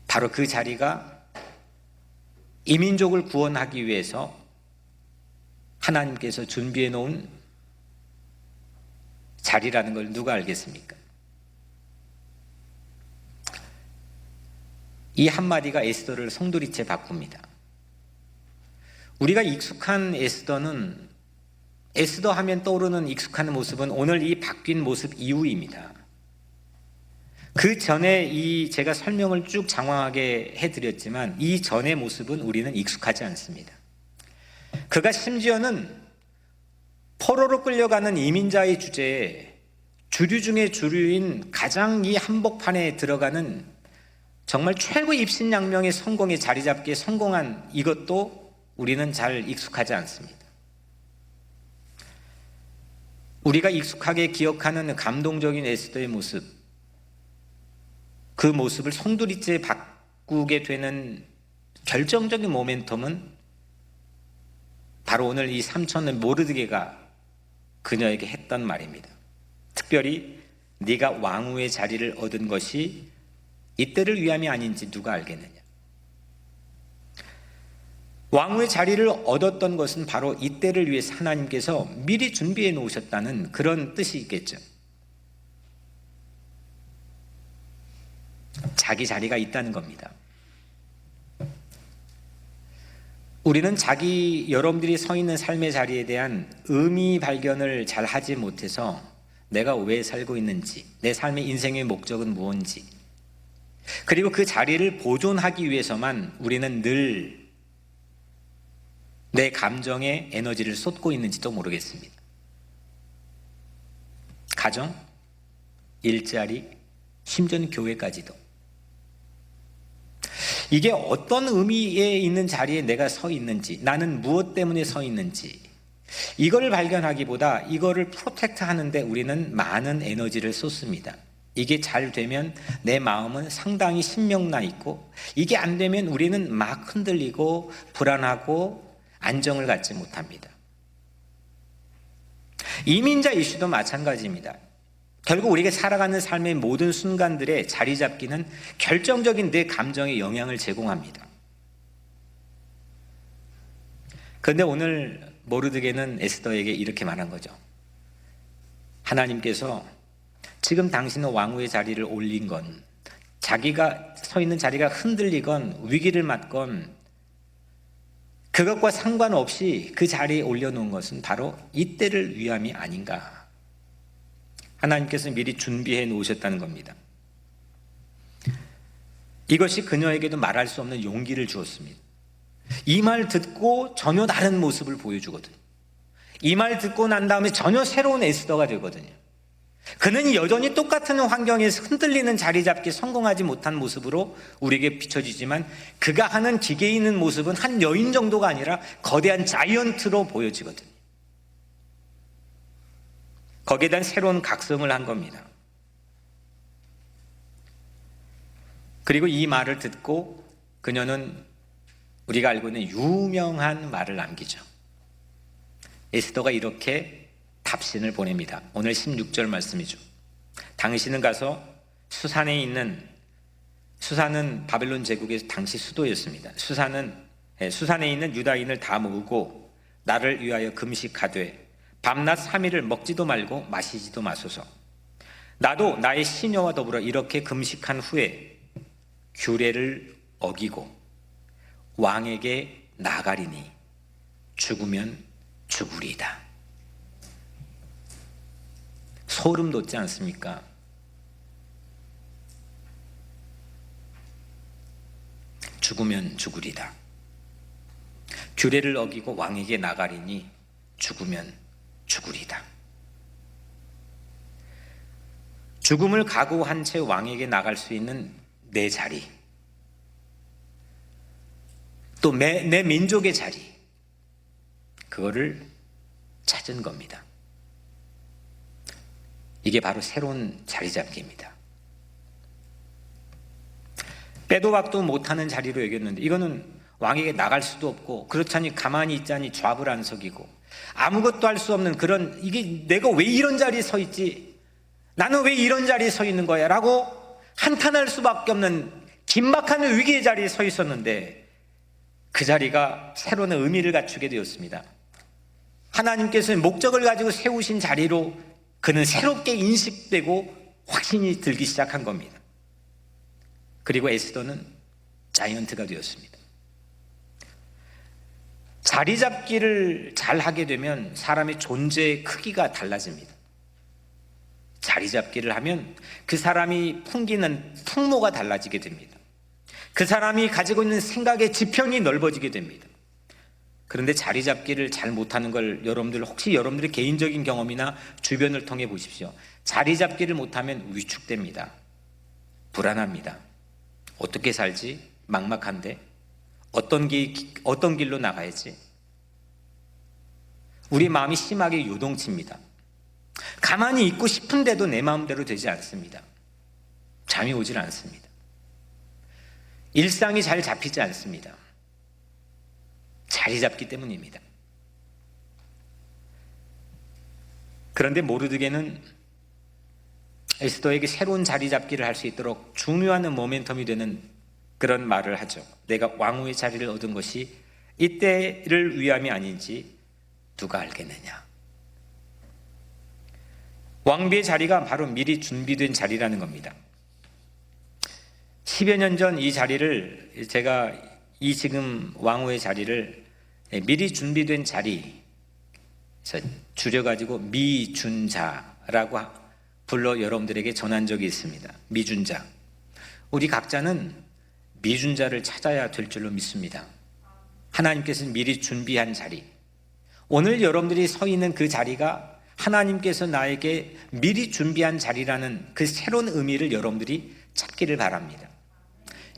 바로 그 자리가 이 민족을 구원하기 위해서 하나님께서 준비해 놓은 자리라는 걸 누가 알겠습니까? 이 한마디가 에스더를 송두리째 바꿉니다. 우리가 익숙한 에스더는, 에스더 하면 떠오르는 익숙한 모습은 오늘 이 바뀐 모습 이후입니다. 그 전에 제가 설명을 쭉 장황하게 해드렸지만 이 전의 모습은 우리는 익숙하지 않습니다. 그가 심지어는 포로로 끌려가는 이민자의 주제에 주류 중에 주류인 가장 이 한복판에 들어가는 정말 최고 입신양명의 성공에 자리 잡기에 성공한 이것도 우리는 잘 익숙하지 않습니다. 우리가 익숙하게 기억하는 감동적인 에스더의 모습, 그 모습을 송두리째 바꾸게 되는 결정적인 모멘텀은 바로 오늘 이 삼촌의 모르드게가 그녀에게 했던 말입니다. 특별히 네가 왕후의 자리를 얻은 것이 이때를 위함이 아닌지 누가 알겠느냐. 왕후의 자리를 얻었던 것은 바로 이때를 위해서 하나님께서 미리 준비해 놓으셨다는 그런 뜻이 있겠죠. 자기 자리가 있다는 겁니다. 우리는 여러분들이 서 있는 삶의 자리에 대한 의미 발견을 잘 하지 못해서 내가 왜 살고 있는지, 내 삶의 인생의 목적은 무엇인지, 그리고 그 자리를 보존하기 위해서만 우리는 늘 내 감정에 에너지를 쏟고 있는지도 모르겠습니다. 가정, 일자리, 심지어는 교회까지도. 이게 어떤 의미에 있는 자리에 내가 서 있는지, 나는 무엇 때문에 서 있는지, 이거를 발견하기보다 이거를 프로텍트 하는데 우리는 많은 에너지를 쏟습니다. 이게 잘 되면 내 마음은 상당히 신명나 있고, 이게 안 되면 우리는 막 흔들리고 불안하고 안정을 갖지 못합니다. 이민자 이슈도 마찬가지입니다. 결국 우리가 살아가는 삶의 모든 순간들에 자리 잡기는 결정적인 내 감정에 영향을 제공합니다. 그런데 오늘 모르드게는 에스더에게 이렇게 말한 거죠. 하나님께서 지금 당신은 왕후의 자리를 올린 건, 자기가 서 있는 자리가 흔들리건 위기를 맞건 그것과 상관없이 그 자리에 올려놓은 것은 바로 이때를 위함이 아닌가. 하나님께서 미리 준비해 놓으셨다는 겁니다. 이것이 그녀에게도 말할 수 없는 용기를 주었습니다. 이 말 듣고 전혀 다른 모습을 보여주거든요. 이 말 듣고 난 다음에 전혀 새로운 에스더가 되거든요. 그는 여전히 똑같은 환경에서 흔들리는 자리 잡기 성공하지 못한 모습으로 우리에게 비춰지지만 그가 하는 기계에 있는 모습은 한 여인 정도가 아니라 거대한 자이언트로 보여지거든요. 거기에 대한 새로운 각성을 한 겁니다. 그리고 이 말을 듣고 그녀는 우리가 알고 있는 유명한 말을 남기죠. 에스더가 이렇게 답신을 보냅니다. 오늘 16절 말씀이죠. 당신은 가서 수산에 있는, 수산은 바벨론 제국의 당시 수도였습니다. 수산에 있는 유다인을 다 모으고 나를 위하여 금식하되 밤낮 3일을 먹지도 말고 마시지도 마소서. 나도 나의 시녀와 더불어 이렇게 금식한 후에 규례를 어기고 왕에게 나가리니 죽으면 죽으리이다. 소름 돋지 않습니까? 죽으면 죽으리다. 규례를 어기고 왕에게 나가리니 죽으면 죽으리다. 죽음을 각오한 채 왕에게 나갈 수 있는 내 자리, 또 내 민족의 자리, 그거를 찾은 겁니다. 이게 바로 새로운 자리 잡기입니다. 빼도 박도 못하는 자리로 여겼는데 이거는 왕에게 나갈 수도 없고 그렇자니 가만히 있자니 좌불안석이고 아무것도 할 수 없는 그런, 이게 내가 왜 이런 자리에 서 있지? 나는 왜 이런 자리에 서 있는 거야? 라고 한탄할 수밖에 없는 긴박한 위기의 자리에 서 있었는데 그 자리가 새로운 의미를 갖추게 되었습니다. 하나님께서의 목적을 가지고 세우신 자리로 그는 새롭게 인식되고 확신이 들기 시작한 겁니다. 그리고 에스더는 자이언트가 되었습니다. 자리 잡기를 잘 하게 되면 사람의 존재의 크기가 달라집니다. 자리 잡기를 하면 그 사람이 풍기는 풍모가 달라지게 됩니다. 그 사람이 가지고 있는 생각의 지평이 넓어지게 됩니다. 그런데 자리 잡기를 잘 못하는 걸 여러분들 혹시 여러분들의 개인적인 경험이나 주변을 통해 보십시오. 자리 잡기를 못하면 위축됩니다. 불안합니다. 어떻게 살지? 막막한데 어떤 길로 나가야지? 우리 마음이 심하게 요동칩니다. 가만히 있고 싶은데도 내 마음대로 되지 않습니다. 잠이 오질 않습니다. 일상이 잘 잡히지 않습니다. 자리 잡기 때문입니다. 그런데 모르드게는 에스더에게 새로운 자리 잡기를 할 수 있도록 중요한 모멘텀이 되는 그런 말을 하죠. 내가 왕후의 자리를 얻은 것이 이때를 위함이 아닌지 누가 알겠느냐. 왕비의 자리가 바로 미리 준비된 자리라는 겁니다. 10여 년 전 이 자리를, 제가 이 지금 왕후의 자리를 미리 준비된 자리, 줄여가지고 미준자라고 불러 여러분들에게 전한 적이 있습니다. 미준자. 우리 각자는 미준자를 찾아야 될 줄로 믿습니다. 하나님께서 미리 준비한 자리, 오늘 여러분들이 서 있는 그 자리가 하나님께서 나에게 미리 준비한 자리라는 그 새로운 의미를 여러분들이 찾기를 바랍니다.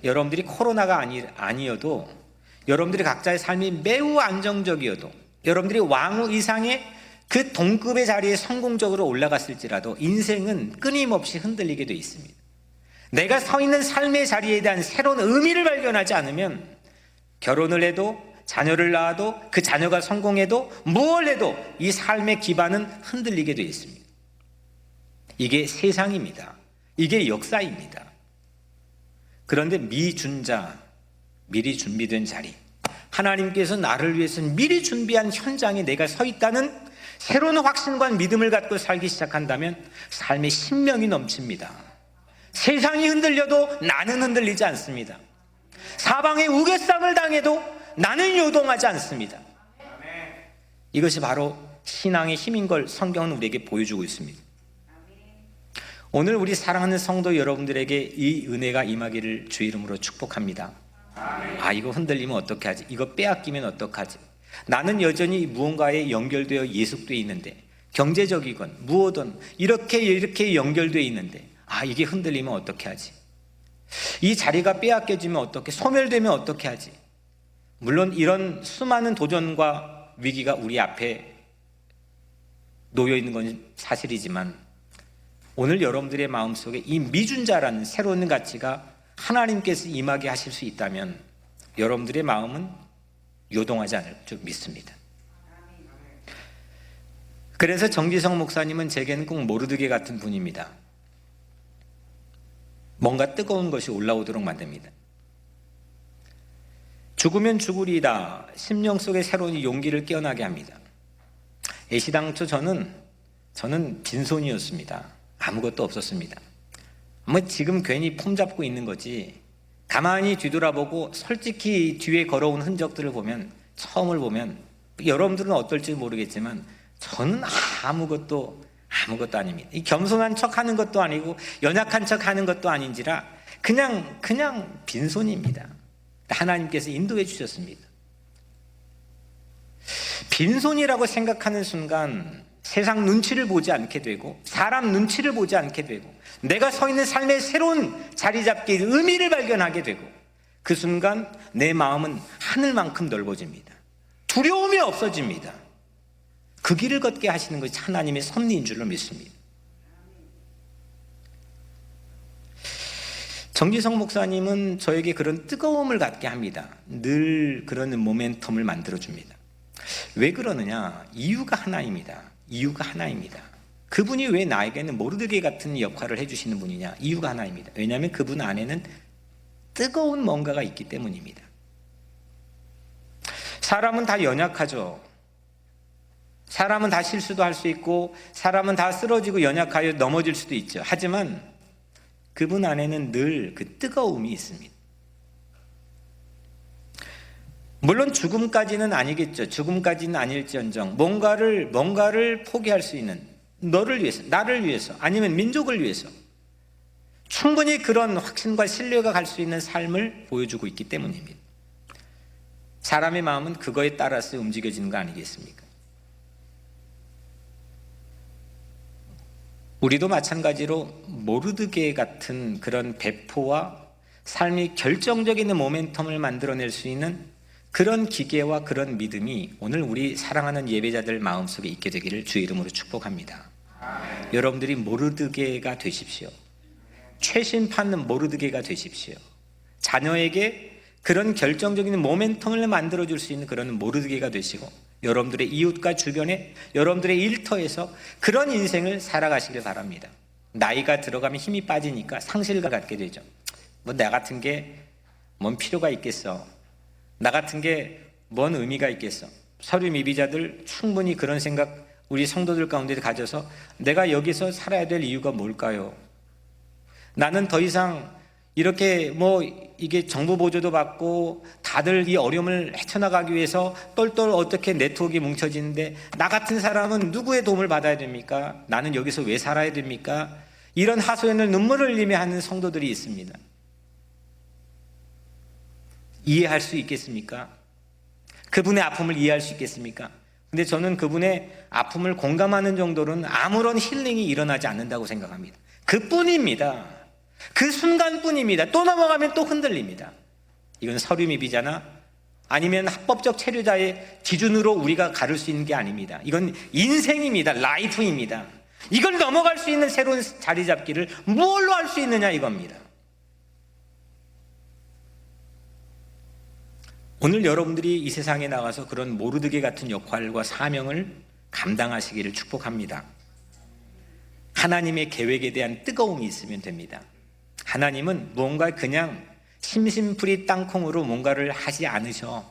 여러분들이 코로나가 아니어도, 여러분들이 각자의 삶이 매우 안정적이어도, 여러분들이 왕후 이상의 그 동급의 자리에 성공적으로 올라갔을지라도 인생은 끊임없이 흔들리게 되어 있습니다. 내가 서 있는 삶의 자리에 대한 새로운 의미를 발견하지 않으면 결혼을 해도, 자녀를 낳아도, 그 자녀가 성공해도, 무엇을 해도 이 삶의 기반은 흔들리게 되어 있습니다. 이게 세상입니다. 이게 역사입니다. 그런데 미준자, 미리 준비된 자리, 하나님께서 나를 위해서 미리 준비한 현장에 내가 서 있다는 새로운 확신과 믿음을 갖고 살기 시작한다면 삶의 신명이 넘칩니다. 세상이 흔들려도 나는 흔들리지 않습니다. 사방에 우겨쌈을 당해도 나는 요동하지 않습니다. 이것이 바로 신앙의 힘인 걸 성경은 우리에게 보여주고 있습니다. 오늘 우리 사랑하는 성도 여러분들에게 이 은혜가 임하기를 주 이름으로 축복합니다. 아, 이거 흔들리면 어떡하지? 이거 빼앗기면 어떡하지? 나는 여전히 무언가에 연결되어 예속되어 있는데, 경제적이건 무엇든 이렇게 연결되어 있는데, 아, 이게 흔들리면 어떻게 하지? 이 자리가 빼앗겨지면 어떻게, 소멸되면 어떻게 하지? 물론 이런 수많은 도전과 위기가 우리 앞에 놓여 있는 건 사실이지만, 오늘 여러분들의 마음속에 이 미준자라는 새로운 가치가 하나님께서 임하게 하실 수 있다면 여러분들의 마음은 요동하지 않을 줄 믿습니다. 그래서 정지성 목사님은 제게는 꼭 모르드게 같은 분입니다. 뭔가 뜨거운 것이 올라오도록 만듭니다. 죽으면 죽으리다. 심령 속에 새로운 용기를 깨어나게 합니다. 애시당초 저는 빈손이었습니다. 아무것도 없었습니다. 뭐 지금 괜히 폼 잡고 있는 거지. 가만히 뒤돌아보고 솔직히 뒤에 걸어온 흔적들을 보면, 처음을 보면, 여러분들은 어떨지 모르겠지만 저는 아무것도 아닙니다. 이 겸손한 척 하는 것도 아니고 연약한 척 하는 것도 아닌지라 그냥 빈손입니다. 하나님께서 인도해 주셨습니다. 빈손이라고 생각하는 순간 세상 눈치를 보지 않게 되고 사람 눈치를 보지 않게 되고 내가 서 있는 삶의 새로운 자리 잡기 의미를 발견하게 되고 그 순간 내 마음은 하늘만큼 넓어집니다. 두려움이 없어집니다. 그 길을 걷게 하시는 것이 하나님의 섭리인 줄로 믿습니다. 정지성 목사님은 저에게 그런 뜨거움을 갖게 합니다. 늘 그런 모멘텀을 만들어줍니다. 왜 그러느냐? 이유가 하나입니다. 그분이 왜 나에게는 모르드게 같은 역할을 해주시는 분이냐? 이유가 하나입니다. 왜냐하면 그분 안에는 뜨거운 뭔가가 있기 때문입니다. 사람은 다 연약하죠. 사람은 다 실수도 할 수 있고 사람은 다 쓰러지고 연약하여 넘어질 수도 있죠. 하지만 그분 안에는 늘 그 뜨거움이 있습니다. 물론 죽음까지는 아니겠죠. 죽음까지는 아닐지언정 뭔가를 포기할 수 있는, 너를 위해서, 나를 위해서, 아니면 민족을 위해서 충분히 그런 확신과 신뢰가 갈 수 있는 삶을 보여주고 있기 때문입니다. 사람의 마음은 그거에 따라서 움직여지는 거 아니겠습니까? 우리도 마찬가지로 모르드게 같은 그런 배포와 삶이 결정적인 모멘텀을 만들어낼 수 있는 그런 기계와 그런 믿음이 오늘 우리 사랑하는 예배자들 마음속에 있게 되기를 주의 이름으로 축복합니다. 여러분들이 모르드게가 되십시오. 최신판 모르드게가 되십시오. 자녀에게 그런 결정적인 모멘텀을 만들어줄 수 있는 그런 모르드게가 되시고 여러분들의 이웃과 주변에 여러분들의 일터에서 그런 인생을 살아가시길 바랍니다. 나이가 들어가면 힘이 빠지니까 상실감 갖게 되죠. 뭐 나 같은 게 뭔 필요가 있겠어. 나 같은 게 뭔 의미가 있겠어. 서류 미비자들 충분히 그런 생각 우리 성도들 가운데 가져서 내가 여기서 살아야 될 이유가 뭘까요? 나는 더 이상 이렇게 이게 정부 보조도 받고 다들 이 어려움을 헤쳐나가기 위해서 똘똘 어떻게 네트워크가 뭉쳐지는데 나 같은 사람은 누구의 도움을 받아야 됩니까? 나는 여기서 왜 살아야 됩니까? 이런 하소연을 눈물을 흘리며 하는 성도들이 있습니다. 이해할 수 있겠습니까? 그분의 아픔을 이해할 수 있겠습니까? 근데 저는 그분의 아픔을 공감하는 정도로는 아무런 힐링이 일어나지 않는다고 생각합니다. 그뿐입니다. 그 순간뿐입니다. 또 넘어가면 또 흔들립니다. 이건 서류 미비자나 아니면 합법적 체류자의 기준으로 우리가 가를 수 있는 게 아닙니다. 이건 인생입니다. 라이프입니다. 이걸 넘어갈 수 있는 새로운 자리 잡기를 뭘로 할 수 있느냐 이겁니다. 오늘 여러분들이 이 세상에 나가서 그런 모르드게 같은 역할과 사명을 감당하시기를 축복합니다. 하나님의 계획에 대한 뜨거움이 있으면 됩니다. 하나님은 뭔가 그냥 심심풀이 땅콩으로 뭔가를 하지 않으셔.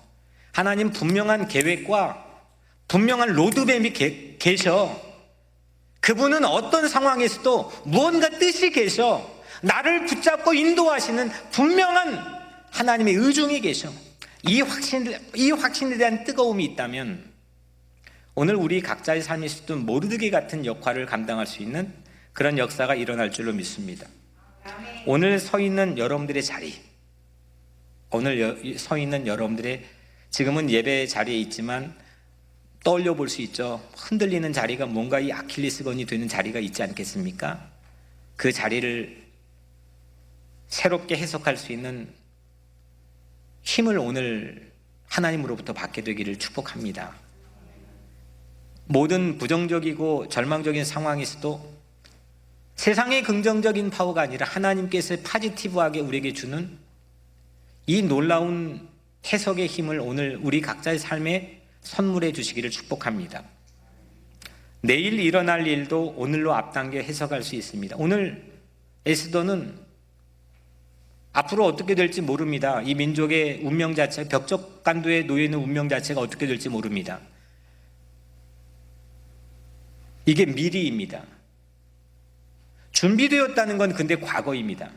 하나님 분명한 계획과 분명한 로드맵이 계셔. 그분은 어떤 상황에서도 무언가 뜻이 계셔. 나를 붙잡고 인도하시는 분명한 하나님의 의중이 계셔. 이 확신에 대한 뜨거움이 있다면 오늘 우리 각자의 삶에서도 모르드게 같은 역할을 감당할 수 있는 그런 역사가 일어날 줄로 믿습니다. 오늘 서 있는 여러분들의 자리, 오늘 서 있는 여러분들의 지금은 예배 자리에 있지만 떠올려 볼 수 있죠. 흔들리는 자리가 뭔가 이 아킬레스건이 되는 자리가 있지 않겠습니까? 그 자리를 새롭게 해석할 수 있는 힘을 오늘 하나님으로부터 받게 되기를 축복합니다. 모든 부정적이고 절망적인 상황에서도 세상의 긍정적인 파워가 아니라 하나님께서 파지티브하게 우리에게 주는 이 놀라운 해석의 힘을 오늘 우리 각자의 삶에 선물해 주시기를 축복합니다. 내일 일어날 일도 오늘로 앞당겨 해석할 수 있습니다. 오늘 에스더는 앞으로 어떻게 될지 모릅니다. 이 민족의 운명 자체, 벽적간도에 놓여 있는 운명 자체가 어떻게 될지 모릅니다. 이게 미리입니다. 준비되었다는 건 근데 과거입니다.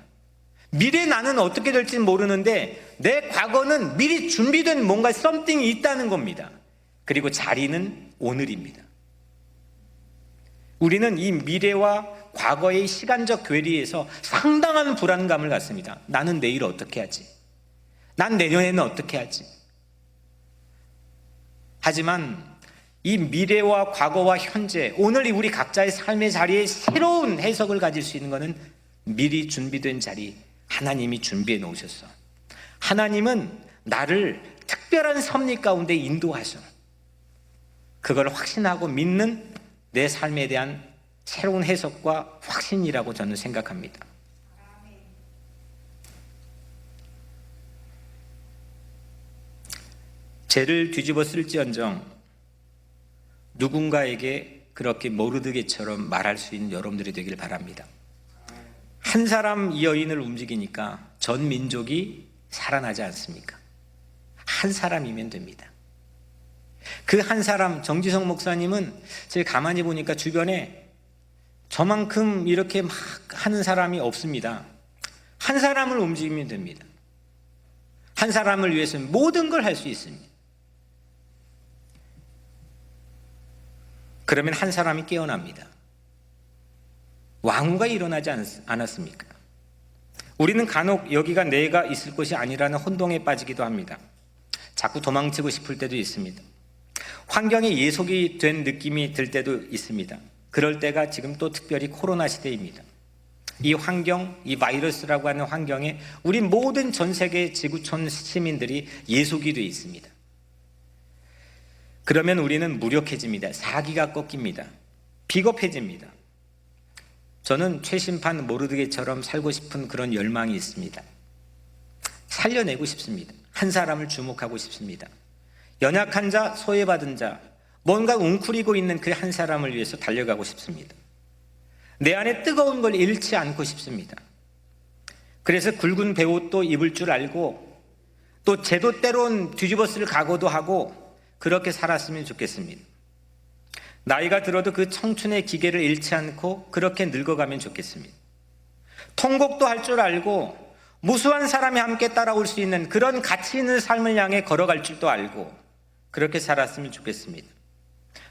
미래 나는 어떻게 될지 모르는데 내 과거는 미리 준비된 뭔가 something이 있다는 겁니다. 그리고 자리는 오늘입니다. 우리는 이 미래와 과거의 시간적 괴리에서 상당한 불안감을 갖습니다. 나는 내일 어떻게 하지? 난 내년에는 어떻게 하지? 하지만 이 미래와 과거와 현재, 오늘 우리 각자의 삶의 자리에 새로운 해석을 가질 수 있는 것은 미리 준비된 자리, 하나님이 준비해 놓으셨어. 하나님은 나를 특별한 섭리 가운데 인도하셔. 그걸 확신하고 믿는 내 삶에 대한 새로운 해석과 확신이라고 저는 생각합니다. 죄를 뒤집어 쓸지언정 누군가에게 그렇게 모르드게처럼 말할 수 있는 여러분들이 되길 바랍니다. 한 사람 이 여인을 움직이니까 전 민족이 살아나지 않습니까? 한 사람이면 됩니다. 그 한 사람, 정지성 목사님은 제가 가만히 보니까 주변에 저만큼 이렇게 막 하는 사람이 없습니다. 한 사람을 움직이면 됩니다. 한 사람을 위해서는 모든 걸 할 수 있습니다. 그러면 한 사람이 깨어납니다. 왕후가 일어나지 않았습니까? 우리는 간혹 여기가 내가 있을 곳이 아니라는 혼동에 빠지기도 합니다. 자꾸 도망치고 싶을 때도 있습니다. 환경에 예속이 된 느낌이 들 때도 있습니다. 그럴 때가 지금 또 특별히 코로나 시대입니다. 이 환경, 이 바이러스라고 하는 환경에 우리 모든 전 세계 지구촌 시민들이 예속이 되어 있습니다. 그러면 우리는 무력해집니다. 사기가 꺾입니다. 비겁해집니다. 저는 최심판 모르드게처럼 살고 싶은 그런 열망이 있습니다. 살려내고 싶습니다. 한 사람을 주목하고 싶습니다. 연약한 자, 소외받은 자, 뭔가 웅크리고 있는 그 한 사람을 위해서 달려가고 싶습니다. 내 안에 뜨거운 걸 잃지 않고 싶습니다. 그래서 굵은 베옷도 입을 줄 알고 또 제도 때론 뒤집어 쓸 각오도 하고 그렇게 살았으면 좋겠습니다. 나이가 들어도 그 청춘의 기계를 잃지 않고 그렇게 늙어가면 좋겠습니다. 통곡도 할 줄 알고 무수한 사람이 함께 따라올 수 있는 그런 가치 있는 삶을 향해 걸어갈 줄도 알고 그렇게 살았으면 좋겠습니다.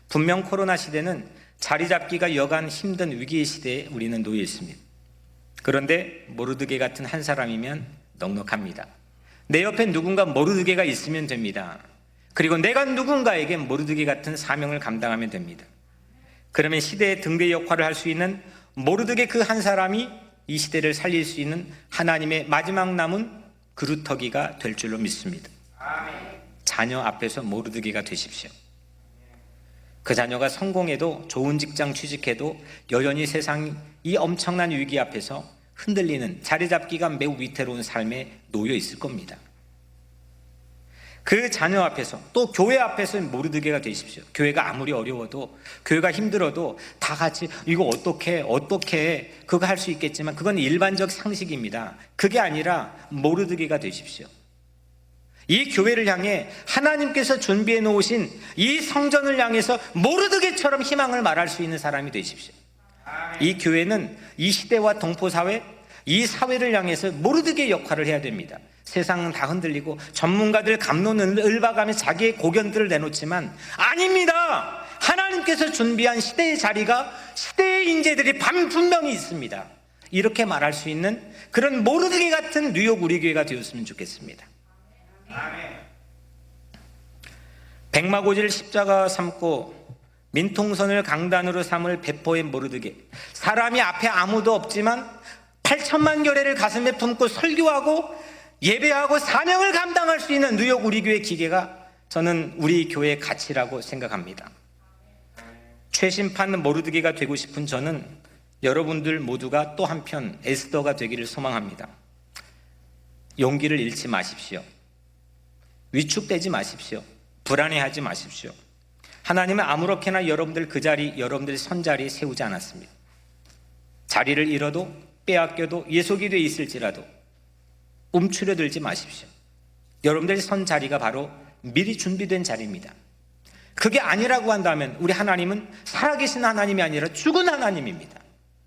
분명 코로나 시대는 자리 잡기가 여간 힘든 위기의 시대에 우리는 놓여 있습니다. 그런데 모르드게 같은 한 사람이면 넉넉합니다. 내 옆에 누군가 모르드게가 있으면 됩니다. 그리고 내가 누군가에게 모르드게 같은 사명을 감당하면 됩니다. 그러면 시대의 등대 역할을 할 수 있는 모르드게 그 한 사람이 이 시대를 살릴 수 있는 하나님의 마지막 남은 그루터기가 될 줄로 믿습니다. 자녀 앞에서 모르드게가 되십시오. 그 자녀가 성공해도 좋은 직장 취직해도 여전히 세상 이 엄청난 위기 앞에서 흔들리는 자리 잡기가 매우 위태로운 삶에 놓여 있을 겁니다. 그 자녀 앞에서 또 교회 앞에서 모르드게가 되십시오. 교회가 아무리 어려워도 교회가 힘들어도 다 같이 이거 어떻게 그거 할 수 있겠지만 그건 일반적 상식입니다. 그게 아니라 모르드게가 되십시오. 이 교회를 향해 하나님께서 준비해 놓으신 이 성전을 향해서 모르드게처럼 희망을 말할 수 있는 사람이 되십시오. 이 교회는 이 시대와 동포사회, 이 사회를 향해서 모르드게 역할을 해야 됩니다. 세상은 다 흔들리고 전문가들 갑론을 봐가며 자기의 고견들을 내놓지만 아닙니다. 하나님께서 준비한 시대의 자리가 시대의 인재들이 분명히 있습니다. 이렇게 말할 수 있는 그런 모르드게 같은 뉴욕 우리 교회가 되었으면 좋겠습니다. 백마고지를 십자가 삼고 민통선을 강단으로 삼을 배포의 모르드게, 사람이 앞에 아무도 없지만 8천만 결례를 가슴에 품고 설교하고 예배하고 사명을 감당할 수 있는 뉴욕 우리 교회 기계가 저는 우리 교회의 가치라고 생각합니다. 최심판 모르드게가 되고 싶은 저는 여러분들 모두가 또 한편 에스더가 되기를 소망합니다. 용기를 잃지 마십시오. 위축되지 마십시오. 불안해하지 마십시오. 하나님은 아무렇게나 여러분들 그 자리, 여러분들 선자리에 세우지 않았습니다. 자리를 잃어도 빼앗겨도 예속이 돼 있을지라도 움츠려들지 마십시오. 여러분들이 선 자리가 바로 미리 준비된 자리입니다. 그게 아니라고 한다면 우리 하나님은 살아계신 하나님이 아니라 죽은 하나님입니다.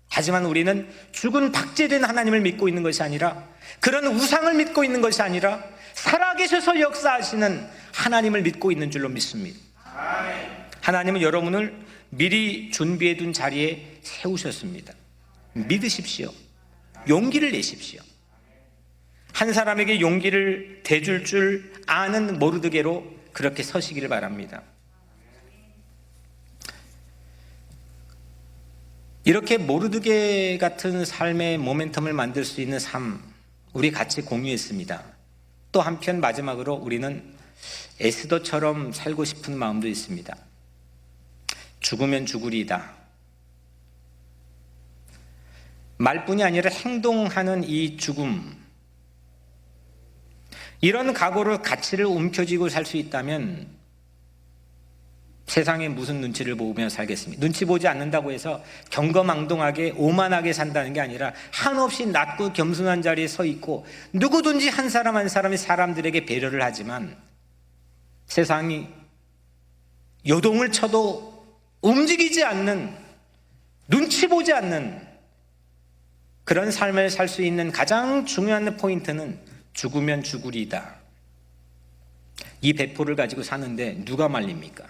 하지만 우리는 죽은 박제된 하나님을 믿고 있는 것이 아니라, 그런 우상을 믿고 있는 것이 아니라 살아계셔서 역사하시는 하나님을 믿고 있는 줄로 믿습니다. 하나님은 여러분을 미리 준비해 둔 자리에 세우셨습니다. 믿으십시오. 용기를 내십시오. 한 사람에게 용기를 대줄 줄 아는 모르드게로 그렇게 서시기를 바랍니다. 이렇게 모르드게 같은 삶의 모멘텀을 만들 수 있는 삶, 우리 같이 공유했습니다. 또 한편 마지막으로 우리는 에스더처럼 살고 싶은 마음도 있습니다. 죽으면 죽으리이다. 말뿐이 아니라 행동하는 이 죽음, 이런 각오를, 가치를 움켜쥐고 살 수 있다면 세상에 무슨 눈치를 보며 살겠습니까? 눈치 보지 않는다고 해서 경거망동하게 오만하게 산다는 게 아니라 한없이 낮고 겸손한 자리에 서 있고 누구든지 한 사람 한 사람이 사람들에게 배려를 하지만 세상이 요동을 쳐도 움직이지 않는, 눈치 보지 않는 그런 삶을 살 수 있는 가장 중요한 포인트는 죽으면 죽으리이다. 이 배포를 가지고 사는데 누가 말립니까?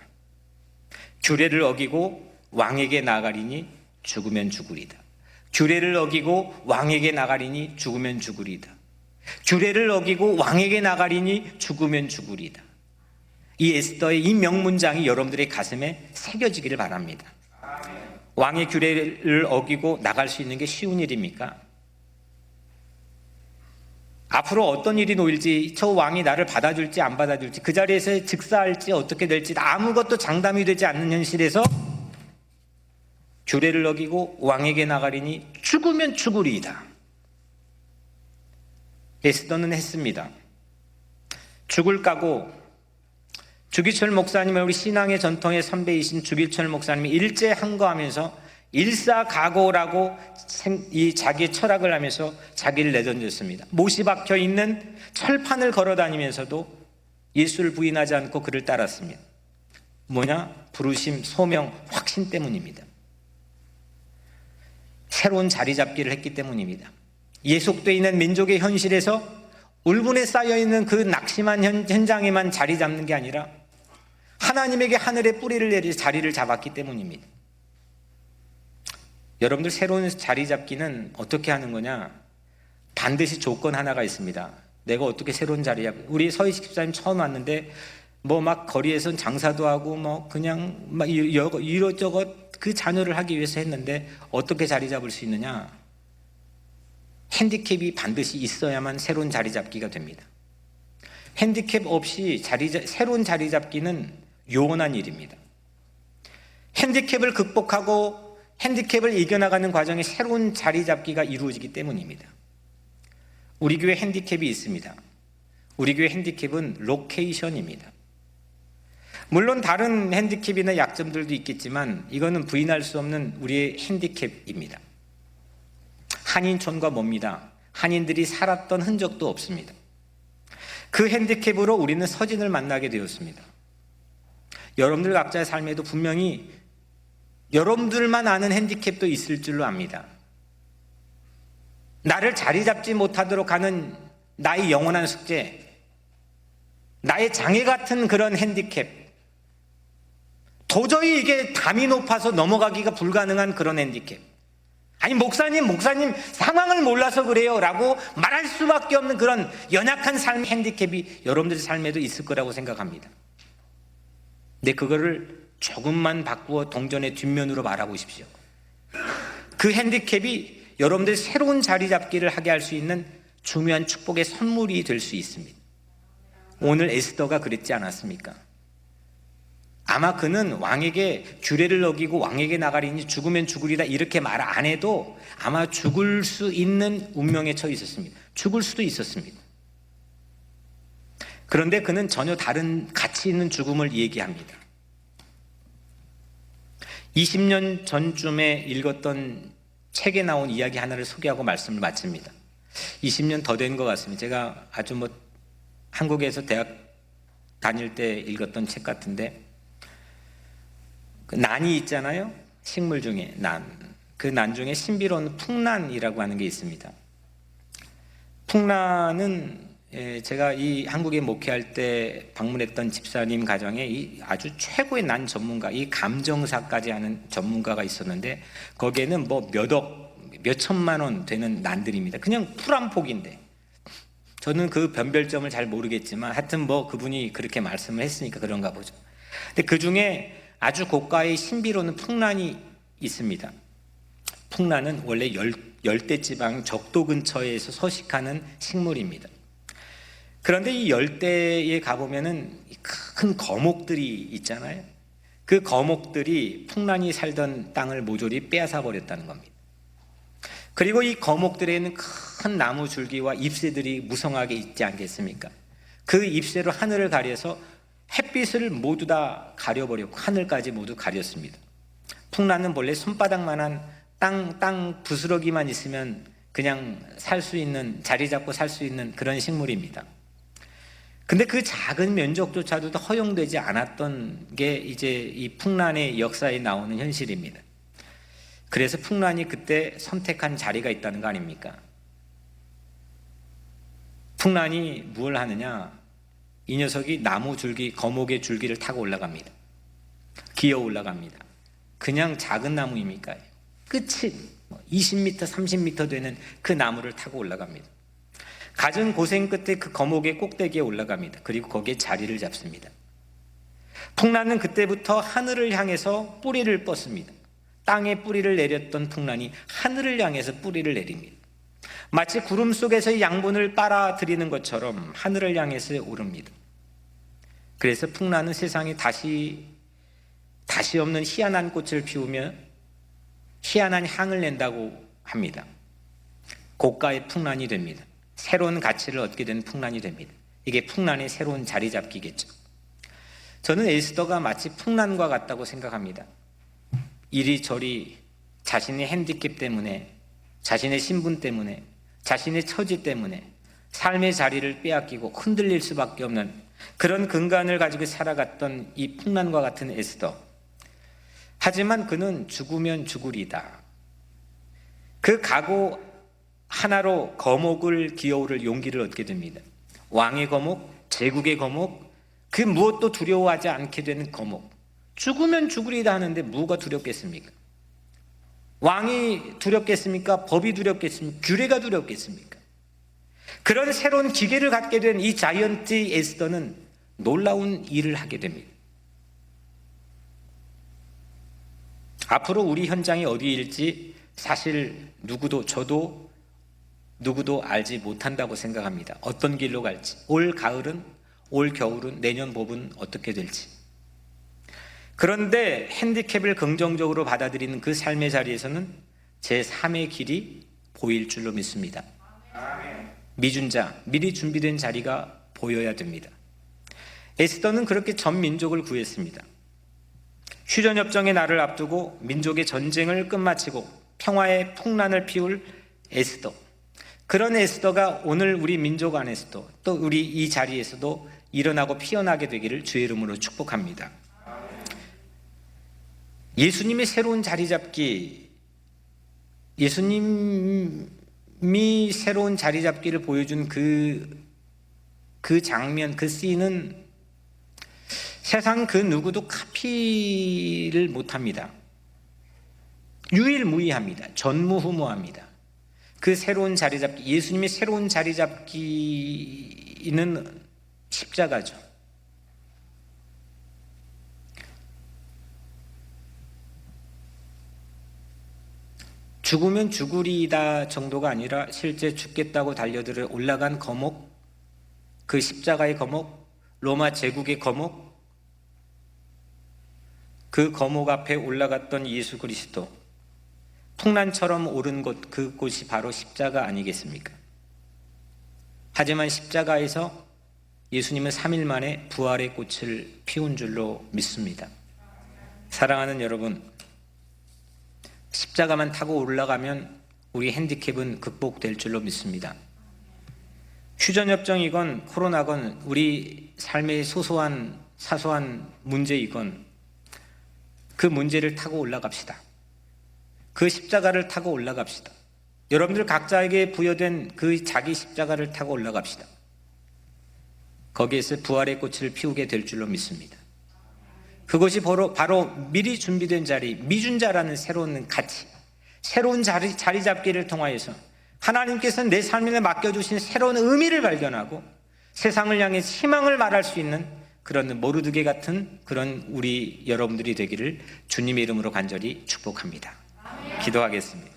규례를 어기고 왕에게 나가리니 죽으면 죽으리다. 규례를 어기고 왕에게 나가리니 죽으면 죽으리다. 규례를 어기고 왕에게 나가리니 죽으면 죽으리다. 이 에스더의 이 명문장이 여러분들의 가슴에 새겨지기를 바랍니다. 왕의 규례를 어기고 나갈 수 있는 게 쉬운 일입니까? 앞으로 어떤 일이 놓일지, 저 왕이 나를 받아줄지 안 받아줄지, 그 자리에서 즉사할지 어떻게 될지 아무것도 장담이 되지 않는 현실에서 규례를 어기고 왕에게 나가리니 죽으면 죽으리이다. 에스더는 했습니다. 죽을 각오, 주기철 목사님은 우리 신앙의 전통의 선배이신 주기철 목사님이 일제 항거하면서 일사각오라고 이 자기의 철학을 하면서 자기를 내던졌습니다. 못이 박혀 있는 철판을 걸어 다니면서도 예수를 부인하지 않고 그를 따랐습니다. 뭐냐? 부르심, 소명, 확신 때문입니다. 새로운 자리 잡기를 했기 때문입니다. 예속되어 있는 민족의 현실에서 울분에 쌓여 있는 그 낙심한 현장에만 자리 잡는 게 아니라 하나님에게 하늘에 뿌리를 내리 자리를 잡았기 때문입니다. 여러분들 새로운 자리 잡기는 어떻게 하는 거냐? 반드시 조건 하나가 있습니다. 내가 어떻게 새로운 자리 잡? 우리 서희식 집사님 처음 왔는데 뭐 막 거리에선 장사도 하고 뭐 그냥 막 이것저것 그 자녀를 하기 위해서 했는데 어떻게 자리 잡을 수 있느냐? 핸디캡이 반드시 있어야만 새로운 자리 잡기가 됩니다. 핸디캡 없이 새로운 자리 잡기는 요원한 일입니다. 핸디캡을 극복하고 핸디캡을 이겨나가는 과정에 새로운 자리 잡기가 이루어지기 때문입니다. 우리 교회 핸디캡이 있습니다. 우리 교회 핸디캡은 로케이션입니다. 물론 다른 핸디캡이나 약점들도 있겠지만 이거는 부인할 수 없는 우리의 핸디캡입니다. 한인촌과 멉니다. 한인들이 살았던 흔적도 없습니다. 그 핸디캡으로 우리는 서진을 만나게 되었습니다. 여러분들 각자의 삶에도 분명히 여러분들만 아는 핸디캡도 있을 줄로 압니다. 나를 자리 잡지 못하도록 하는 나의 영원한 숙제, 나의 장애 같은 그런 핸디캡, 도저히 이게 담이 높아서 넘어가기가 불가능한 그런 핸디캡. 아니 목사님 상황을 몰라서 그래요 라고 말할 수밖에 없는 그런 연약한 삶의 핸디캡이 여러분들의 삶에도 있을 거라고 생각합니다. 근데 그거를 조금만 바꾸어 동전의 뒷면으로 말아보십시오. 그 핸디캡이 여러분들이 새로운 자리 잡기를 하게 할 수 있는 중요한 축복의 선물이 될 수 있습니다. 오늘 에스더가 그랬지 않았습니까? 아마 그는 왕에게 규례를 어기고 왕에게 나가리니 죽으면 죽으리다 이렇게 말 안 해도 아마 죽을 수 있는 운명에 처해 있었습니다. 죽을 수도 있었습니다. 그런데 그는 전혀 다른 가치 있는 죽음을 얘기합니다. 20년 전쯤에 읽었던 책에 나온 이야기 하나를 소개하고 말씀을 마칩니다. 20년 더 된 것 같습니다. 제가 아주 한국에서 대학 다닐 때 읽었던 책 같은데, 그 난이 있잖아요. 식물 중에 난. 그 난 중에 신비로운 풍란이라고 하는 게 있습니다. 풍란은 제가 이 한국에 목회할 때 방문했던 집사님 가정에 이 아주 최고의 난 전문가, 이 감정사까지 하는 전문가가 있었는데, 거기에는 몇 천만 원 되는 난들입니다. 그냥 풀 한 폭인데, 저는 그 변별점을 잘 모르겠지만 하여튼 그분이 그렇게 말씀을 했으니까 그런가 보죠. 근데 그 중에 아주 고가의 신비로운 풍란이 있습니다. 풍란은 원래 열대지방 적도 근처에서 서식하는 식물입니다. 그런데 이 열대에 가보면은 큰 거목들이 있잖아요. 그 거목들이 풍란이 살던 땅을 모조리 빼앗아 버렸다는 겁니다. 그리고 이 거목들에는 큰 나무 줄기와 잎새들이 무성하게 있지 않겠습니까? 그 잎새로 하늘을 가려서 햇빛을 모두 다 가려버렸고 하늘까지 모두 가렸습니다. 풍란은 원래 손바닥만한 땅 부스러기만 있으면 그냥 살 수 있는, 자리 잡고 살 수 있는 그런 식물입니다. 근데 그 작은 면적조차도 허용되지 않았던 게 이제 이 풍란의 역사에 나오는 현실입니다. 그래서 풍란이 그때 선택한 자리가 있다는 거 아닙니까? 풍란이 뭘 하느냐? 이 녀석이 나무 줄기, 거목의 줄기를 타고 올라갑니다. 기어 올라갑니다. 그냥 작은 나무입니까? 끝이 20m, 30m 되는 그 나무를 타고 올라갑니다. 갖은 고생 끝에 그 거목의 꼭대기에 올라갑니다. 그리고 거기에 자리를 잡습니다. 풍란은 그때부터 하늘을 향해서 뿌리를 뻗습니다. 땅에 뿌리를 내렸던 풍란이 하늘을 향해서 뿌리를 내립니다. 마치 구름 속에서 양분을 빨아들이는 것처럼 하늘을 향해서 오릅니다. 그래서 풍란은 세상에 다시 없는 희한한 꽃을 피우며 희한한 향을 낸다고 합니다. 고가의 풍란이 됩니다. 새로운 가치를 얻게 된 풍란이 됩니다. 이게 풍란의 새로운 자리 잡기겠죠. 저는 에스더가 마치 풍란과 같다고 생각합니다. 이리저리 자신의 핸디캡 때문에, 자신의 신분 때문에, 자신의 처지 때문에 삶의 자리를 빼앗기고 흔들릴 수밖에 없는 그런 근간을 가지고 살아갔던 이 풍란과 같은 에스더. 하지만 그는 죽으면 죽으리다. 그 각오 하나로 거목을 기어오를 용기를 얻게 됩니다. 왕의 거목, 제국의 거목, 그 무엇도 두려워하지 않게 되는 거목. 죽으면 죽으리다 하는데 뭐가 두렵겠습니까? 왕이 두렵겠습니까? 법이 두렵겠습니까? 규례가 두렵겠습니까? 그런 새로운 기계를 갖게 된 이 자이언트 에스더는 놀라운 일을 하게 됩니다. 앞으로 우리 현장이 어디일지 사실 저도 누구도 알지 못한다고 생각합니다. 어떤 길로 갈지, 올 가을은, 올 겨울은, 내년 봄은 어떻게 될지. 그런데 핸디캡을 긍정적으로 받아들이는 그 삶의 자리에서는 제3의 길이 보일 줄로 믿습니다. 미준자, 미리 준비된 자리가 보여야 됩니다. 에스더는 그렇게 전 민족을 구했습니다. 휴전협정의 날을 앞두고 민족의 전쟁을 끝마치고 평화의 풍란을 피울 에스더. 그런 에스더가 오늘 우리 민족 안에서도 또 우리 이 자리에서도 일어나고 피어나게 되기를 주의 이름으로 축복합니다. 예수님의 새로운 자리 잡기, 예수님이 새로운 자리 잡기를 보여준 그 장면, 그 씬은 세상 그 누구도 카피를 못합니다. 유일무이합니다. 전무후무합니다. 그 새로운 자리 잡기, 예수님의 새로운 자리 잡기는 십자가죠. 죽으면 죽으리다 정도가 아니라 실제 죽겠다고 달려들어 올라간 거목, 그 십자가의 거목, 로마 제국의 거목, 그 거목 앞에 올라갔던 예수 그리스도, 풍란처럼 오른 곳, 그곳이 바로 십자가 아니겠습니까? 하지만 십자가에서 예수님은 3일 만에 부활의 꽃을 피운 줄로 믿습니다. 사랑하는 여러분, 십자가만 타고 올라가면 우리 핸디캡은 극복될 줄로 믿습니다. 휴전협정이건 코로나건 우리 삶의 소소한 사소한 문제이건 그 문제를 타고 올라갑시다. 그 십자가를 타고 올라갑시다. 여러분들 각자에게 부여된 그 자기 십자가를 타고 올라갑시다. 거기에서 부활의 꽃을 피우게 될 줄로 믿습니다. 그것이 바로 미리 준비된 자리, 미준자라는 새로운 가치, 새로운 자리 잡기를 통하여서 하나님께서 내 삶에 맡겨주신 새로운 의미를 발견하고 세상을 향해 희망을 말할 수 있는 그런 모르드게 같은 그런 우리 여러분들이 되기를 주님의 이름으로 간절히 축복합니다. 기도하겠습니다.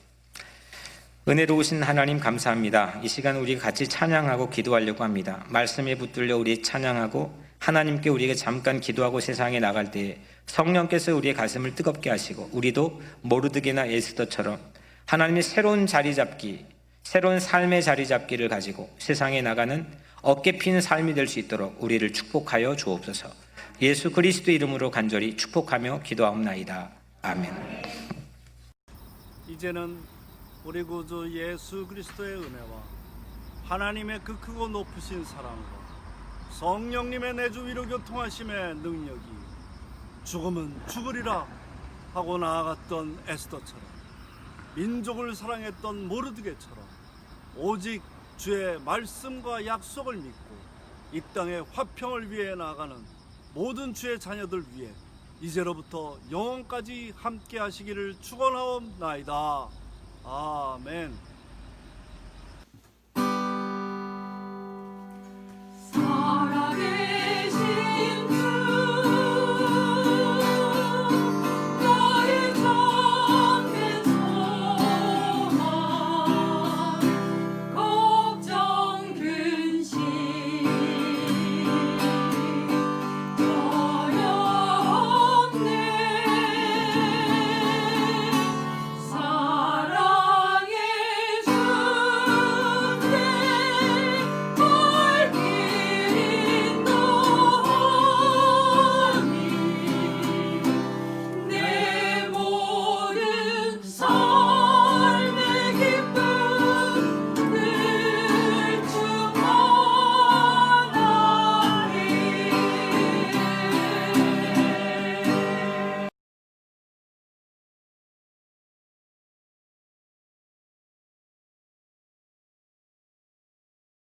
은혜로우신 하나님 감사합니다. 이 시간 우리가 같이 찬양하고 기도하려고 합니다. 말씀에 붙들려 우리 찬양하고 하나님께 우리가 잠깐 기도하고 세상에 나갈 때 성령께서 우리의 가슴을 뜨겁게 하시고 우리도 모르드게나 에스더처럼 하나님의 새로운 자리 잡기, 새로운 삶의 자리 잡기를 가지고 세상에 나가는 어깨 핀 삶이 될 수 있도록 우리를 축복하여 주옵소서. 예수 그리스도 이름으로 간절히 축복하며 기도하옵나이다. 아멘. 이제는 우리 구주 예수 그리스도의 은혜와 하나님의 그 크고 높으신 사랑과 성령님의 내주 위로 교통하심의 능력이 죽음은 죽으리라 하고 나아갔던 에스더처럼 민족을 사랑했던 모르드게처럼 오직 주의 말씀과 약속을 믿고 이 땅의 화평을 위해 나아가는 모든 주의 자녀들 위해 이제로부터 영원까지 함께 하시기를 축원하옵나이다. 아멘.